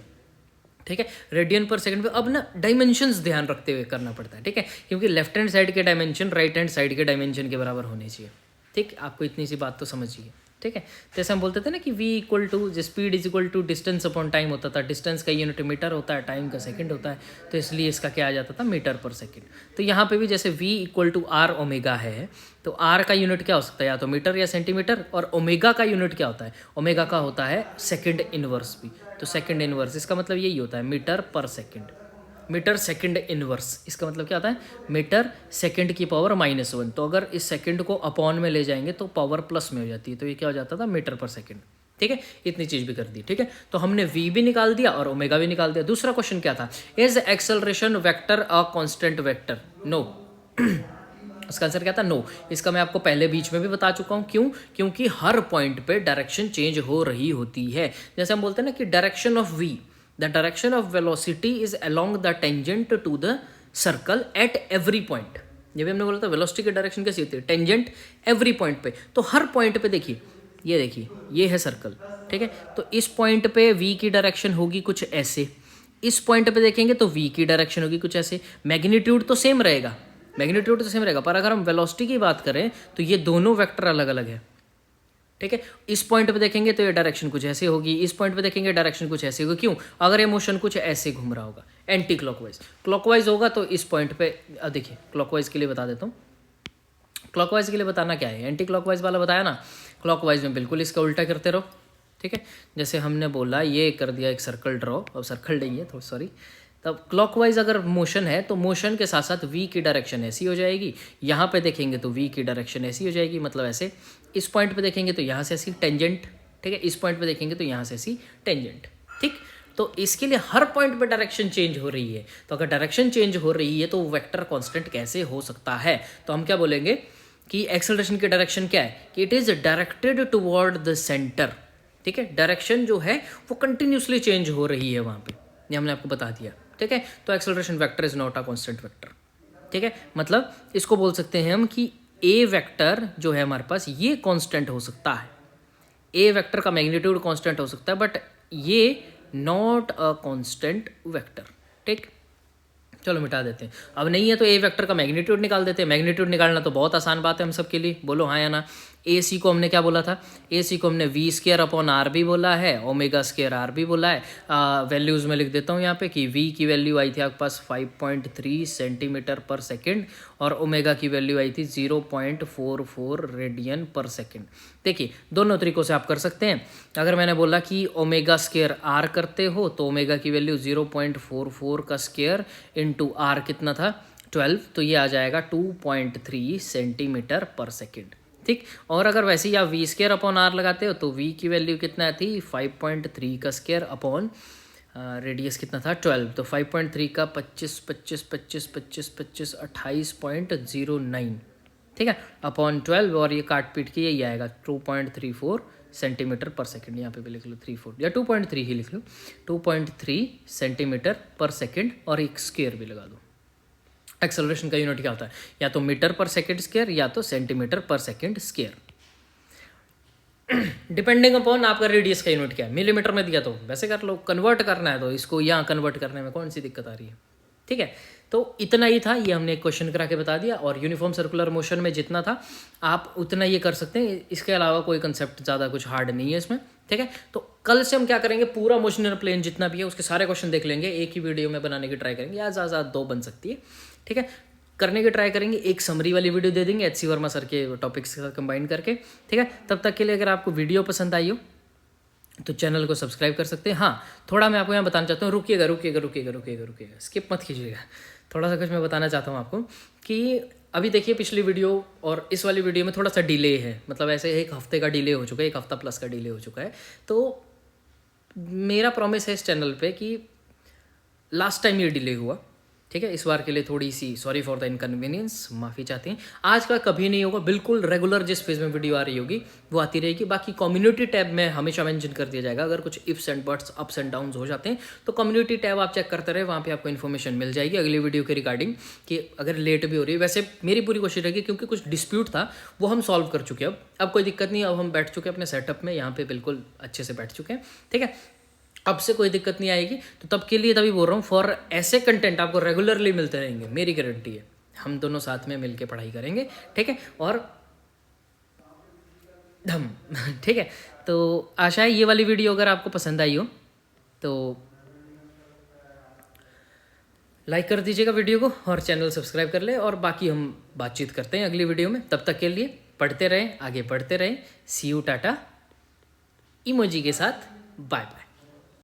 ठीक है, रेडियन पर सेकंड पे अब ना डायमेंशंस ध्यान रखते हुए करना पड़ता है। ठीक है, क्योंकि लेफ्ट हैंड साइड के डायमेंशन राइट हैंड साइड के डायमेंशन के बराबर होने चाहिए। ठीक, आपको इतनी सी बात तो समझिए। ठीक है, जैसे हम बोलते थे ना कि v speed is equal to distance upon time होता था, डिस्टेंस का यूनिट मीटर होता है, टाइम का सेकंड होता है, तो इसलिए इसका क्या आ जाता था मीटर पर सेकंड। तो यहाँ पे भी जैसे v r ओमेगा है, तो r का यूनिट क्या हो सकता है, या तो मीटर या सेंटीमीटर, और ओमेगा का यूनिट क्या होता है, ओमेगा का होता है सेकंड इनवर्स भी। तो सेकंड इनवर्स इसका मतलब यही होता है मीटर पर सेकंड, मीटर सेकंड इनवर्स इसका मतलब क्या होता है, मीटर सेकंड की पावर -1। तो अगर इस सेकंड को अपॉन में ले जाएंगे तो पावर प्लस में हो जाती है, तो ये क्या हो जाता था मीटर पर सेकंड। ठीक है, इतनी चीज भी कर दी। ठीक है, तो हमने v भी निकाल दिया और ओमेगा भी निकाल दिया। दूसरा क्वेश्चन क्या था, is acceleration vector a constant vector? No. इसका आंसर क्या था, नो। इसका मैं आपको पहले बीच में भी बता चुका हूँ, क्यों, क्योंकि हर पॉइंट पे डायरेक्शन चेंज हो रही होती है। जैसे हम बोलते हैं ना कि direction of v, the direction of velocity is along the tangent to the circle at every point. जब हमने बोला था वेलोसिटी की डायरेक्शन कैसी होती है, टेंजेंट एवरी पॉइंट पे। तो हर पॉइंट पे देखिए, ये देखिए ये है सर्कल। ठीक है, तो इस पॉइंट पे v की डायरेक्शन होगी कुछ ऐसे, इस पॉइंट पे देखेंगे तो v की डायरेक्शन होगी कुछ ऐसे। मैग्नीट्यूड तो सेम रहेगा, मैग्नीट्यूड तो सेम रहेगा, पर अगर हम वेलोसिटी की बात करें तो ये दोनों वेक्टर अलग अलग है। ठीक है, इस पॉइंट पे देखेंगे तो ये डायरेक्शन कुछ ऐसे होगी, इस पॉइंट पे देखेंगे डायरेक्शन कुछ ऐसे होगी। क्यों, अगर ये मोशन कुछ ऐसे घूम रहा होगा एंटी क्लॉकवाइज, क्लॉकवाइज होगा तो इस पॉइंट पे, देखिए क्लॉकवाइज के लिए बता देता हूँ, क्लॉकवाइज के लिए बताना क्या है, एंटी क्लॉकवाइज वाला बताया ना, क्लॉकवाइज में बिल्कुल इसका उल्टा करते रहो। ठीक है, जैसे हमने बोला ये कर दिया एक सर्कल ड्रॉ, अब सर्कल नहीं है तो सॉरी, तब क्लॉकवाइज अगर मोशन है तो मोशन के साथ साथ v की डायरेक्शन ऐसी हो जाएगी, यहाँ पे देखेंगे तो v की डायरेक्शन ऐसी हो जाएगी, मतलब ऐसे। इस पॉइंट पे देखेंगे तो यहाँ से ऐसी टेंजेंट। ठीक है, इस पॉइंट पे देखेंगे तो यहाँ से ऐसी टेंजेंट। ठीक, तो इसके लिए हर पॉइंट पे डायरेक्शन चेंज हो रही है, तो अगर डायरेक्शन चेंज हो रही है तो वेक्टर कांस्टेंट कैसे हो सकता है, तो हम क्या बोलेंगे कि एक्सेलरेशन की डायरेक्शन क्या है, कि it is directed toward the centre. ठीक है, डायरेक्शन जो है वो कंटिन्यूसली चेंज हो रही है वहाँ पे, ये हमने आपको बता दिया। ठीक है, तो acceleration vector is not a constant vector. ठीक है, मतलब इसको बोल सकते हैं हम कि ए वेक्टर जो है हमारे पास ये कांस्टेंट हो सकता है, ए वेक्टर का मैग्नीट्यूड कांस्टेंट हो सकता है, बट ये नॉट अ कांस्टेंट वेक्टर। ठीक, चलो मिटा देते हैं, अब नहीं है तो ए वेक्टर का मैग्नीट्यूड निकाल देते हैं। मैग्नीट्यूड निकालना तो बहुत आसान बात है हम सब के लिए, बोलो हाँ या ना। ए सी को हमने क्या बोला था, ए सी को हमने v² भी बोला है, ω² भी बोला है। वैल्यूज़ में लिख देता हूँ यहाँ पे कि v की वैल्यू आई थी आपके पास 5.3 सेंटीमीटर पर सेकेंड, और ओमेगा की वैल्यू आई थी 0.44 रेडियन पर सेकेंड। देखिए दोनों तरीक़ों से आप कर सकते हैं। अगर मैंने बोला कि ω² करते हो तो ओमेगा की वैल्यू 0.44 का स्क्वायर इंटू r कितना था 12, तो ये आ जाएगा 2.3 सेंटीमीटर पर सेकेंड। ठीक, और अगर वैसे ही आप v² लगाते हो तो v की वैल्यू कितना थी 5.3 का स्क्वायर अपॉन रेडियस कितना था 12, तो 5.3 का 25 25 25 25 25 28.09। ठीक है, अपॉन 12, और ये काट पीट के यही आएगा 2.34 सेंटीमीटर पर सेकेंड। यहाँ पे भी लिख लो 34 या 2.3 ही लिख लो, 2.3 सेंटीमीटर पर सेकेंड, और एक स्क्वायर भी लगा दो। एक्सेलरेशन का यूनिट क्या होता है, या तो मीटर पर सेकेंड स्क्वायर या तो सेंटीमीटर पर सेकेंड स्क्वायर, डिपेंडिंग अपॉन आपका रेडियस का यूनिट क्या है। मिलीमीटर में दिया तो वैसे कर लो, कन्वर्ट करना है तो इसको यहाँ कन्वर्ट करने में कौन सी दिक्कत आ रही है। ठीक है, तो इतना ही था, ये हमने एक क्वेश्चन करा के बता दिया, और यूनिफॉर्म सर्कुलर मोशन में जितना था आप उतना ये कर सकते हैं, इसके अलावा कोई कंसेप्ट ज़्यादा कुछ हार्ड नहीं है इसमें। ठीक है, तो कल से हम क्या करेंगे, पूरा मोशनल प्लेन जितना भी है उसके सारे क्वेश्चन देख लेंगे, एक ही वीडियो में बनाने की ट्राई करेंगे, या ज़्यादा 2 बन सकती है। ठीक है, करने की ट्राई करेंगे, एक समरी वाली वीडियो दे देंगे HC वर्मा सर के टॉपिक्स के साथ कंबाइन करके। ठीक है, तब तक के लिए अगर आपको वीडियो पसंद आई हो तो चैनल को सब्सक्राइब कर सकते हैं। हाँ, थोड़ा मैं आपको यहाँ बताना चाहता हूँ, रुकिएगा, स्किप मत कीजिएगा, थोड़ा सा कुछ मैं बताना चाहता हूँ आपको कि अभी देखिए पिछली वीडियो और इस वाली वीडियो में थोड़ा सा डिले है, मतलब ऐसे 1 हफ्ते का डिले हो चुका है, 1 हफ्ता प्लस का डिले हो चुका है। तो मेरा प्रॉमिस है इस चैनल पे कि लास्ट टाइम ये डिले हुआ, ठीक है, इस बार के लिए थोड़ी सी सॉरी फॉर द इनकन्वीनियंस, माफ़ी चाहते हैं। आज का कभी नहीं होगा, बिल्कुल रेगुलर जिस पेज में वीडियो आ रही होगी वो आती रहेगी। बाकी कम्युनिटी टैब में हमेशा मेंशन कर दिया जाएगा, अगर कुछ ifs and buts ups and downs हो जाते हैं तो कम्युनिटी टैब आप चेक करते रहे, वहाँ पे आपको इन्फॉर्मेशन मिल जाएगी अगली वीडियो के रिगार्डिंग कि अगर लेट भी हो रही है। वैसे मेरी पूरी कोशिश रहेगी, क्योंकि कुछ डिस्प्यूट था वो हम सॉल्व कर चुके हैं। अब कोई दिक्कत नहीं, अब हम बैठ चुके हैं अपने सेटअप में, यहाँ पे बिल्कुल अच्छे से बैठ चुके हैं। ठीक है, अब से कोई दिक्कत नहीं आएगी। तो तब के लिए तभी बोल रहा हूँ, फॉर ऐसे कंटेंट आपको रेगुलरली मिलते रहेंगे, मेरी गारंटी है। हम दोनों साथ में मिलके पढ़ाई करेंगे, ठीक है, और धम ठीक है। तो आशा है ये वाली वीडियो अगर आपको पसंद आई हो तो लाइक कर दीजिएगा वीडियो को और चैनल सब्सक्राइब कर ले, और बाकी हम बातचीत करते हैं अगली वीडियो में। तब तक के लिए पढ़ते रहें, आगे बढ़ते रहें। सी यू, टाटा, इमोजी के साथ, बाय बाय।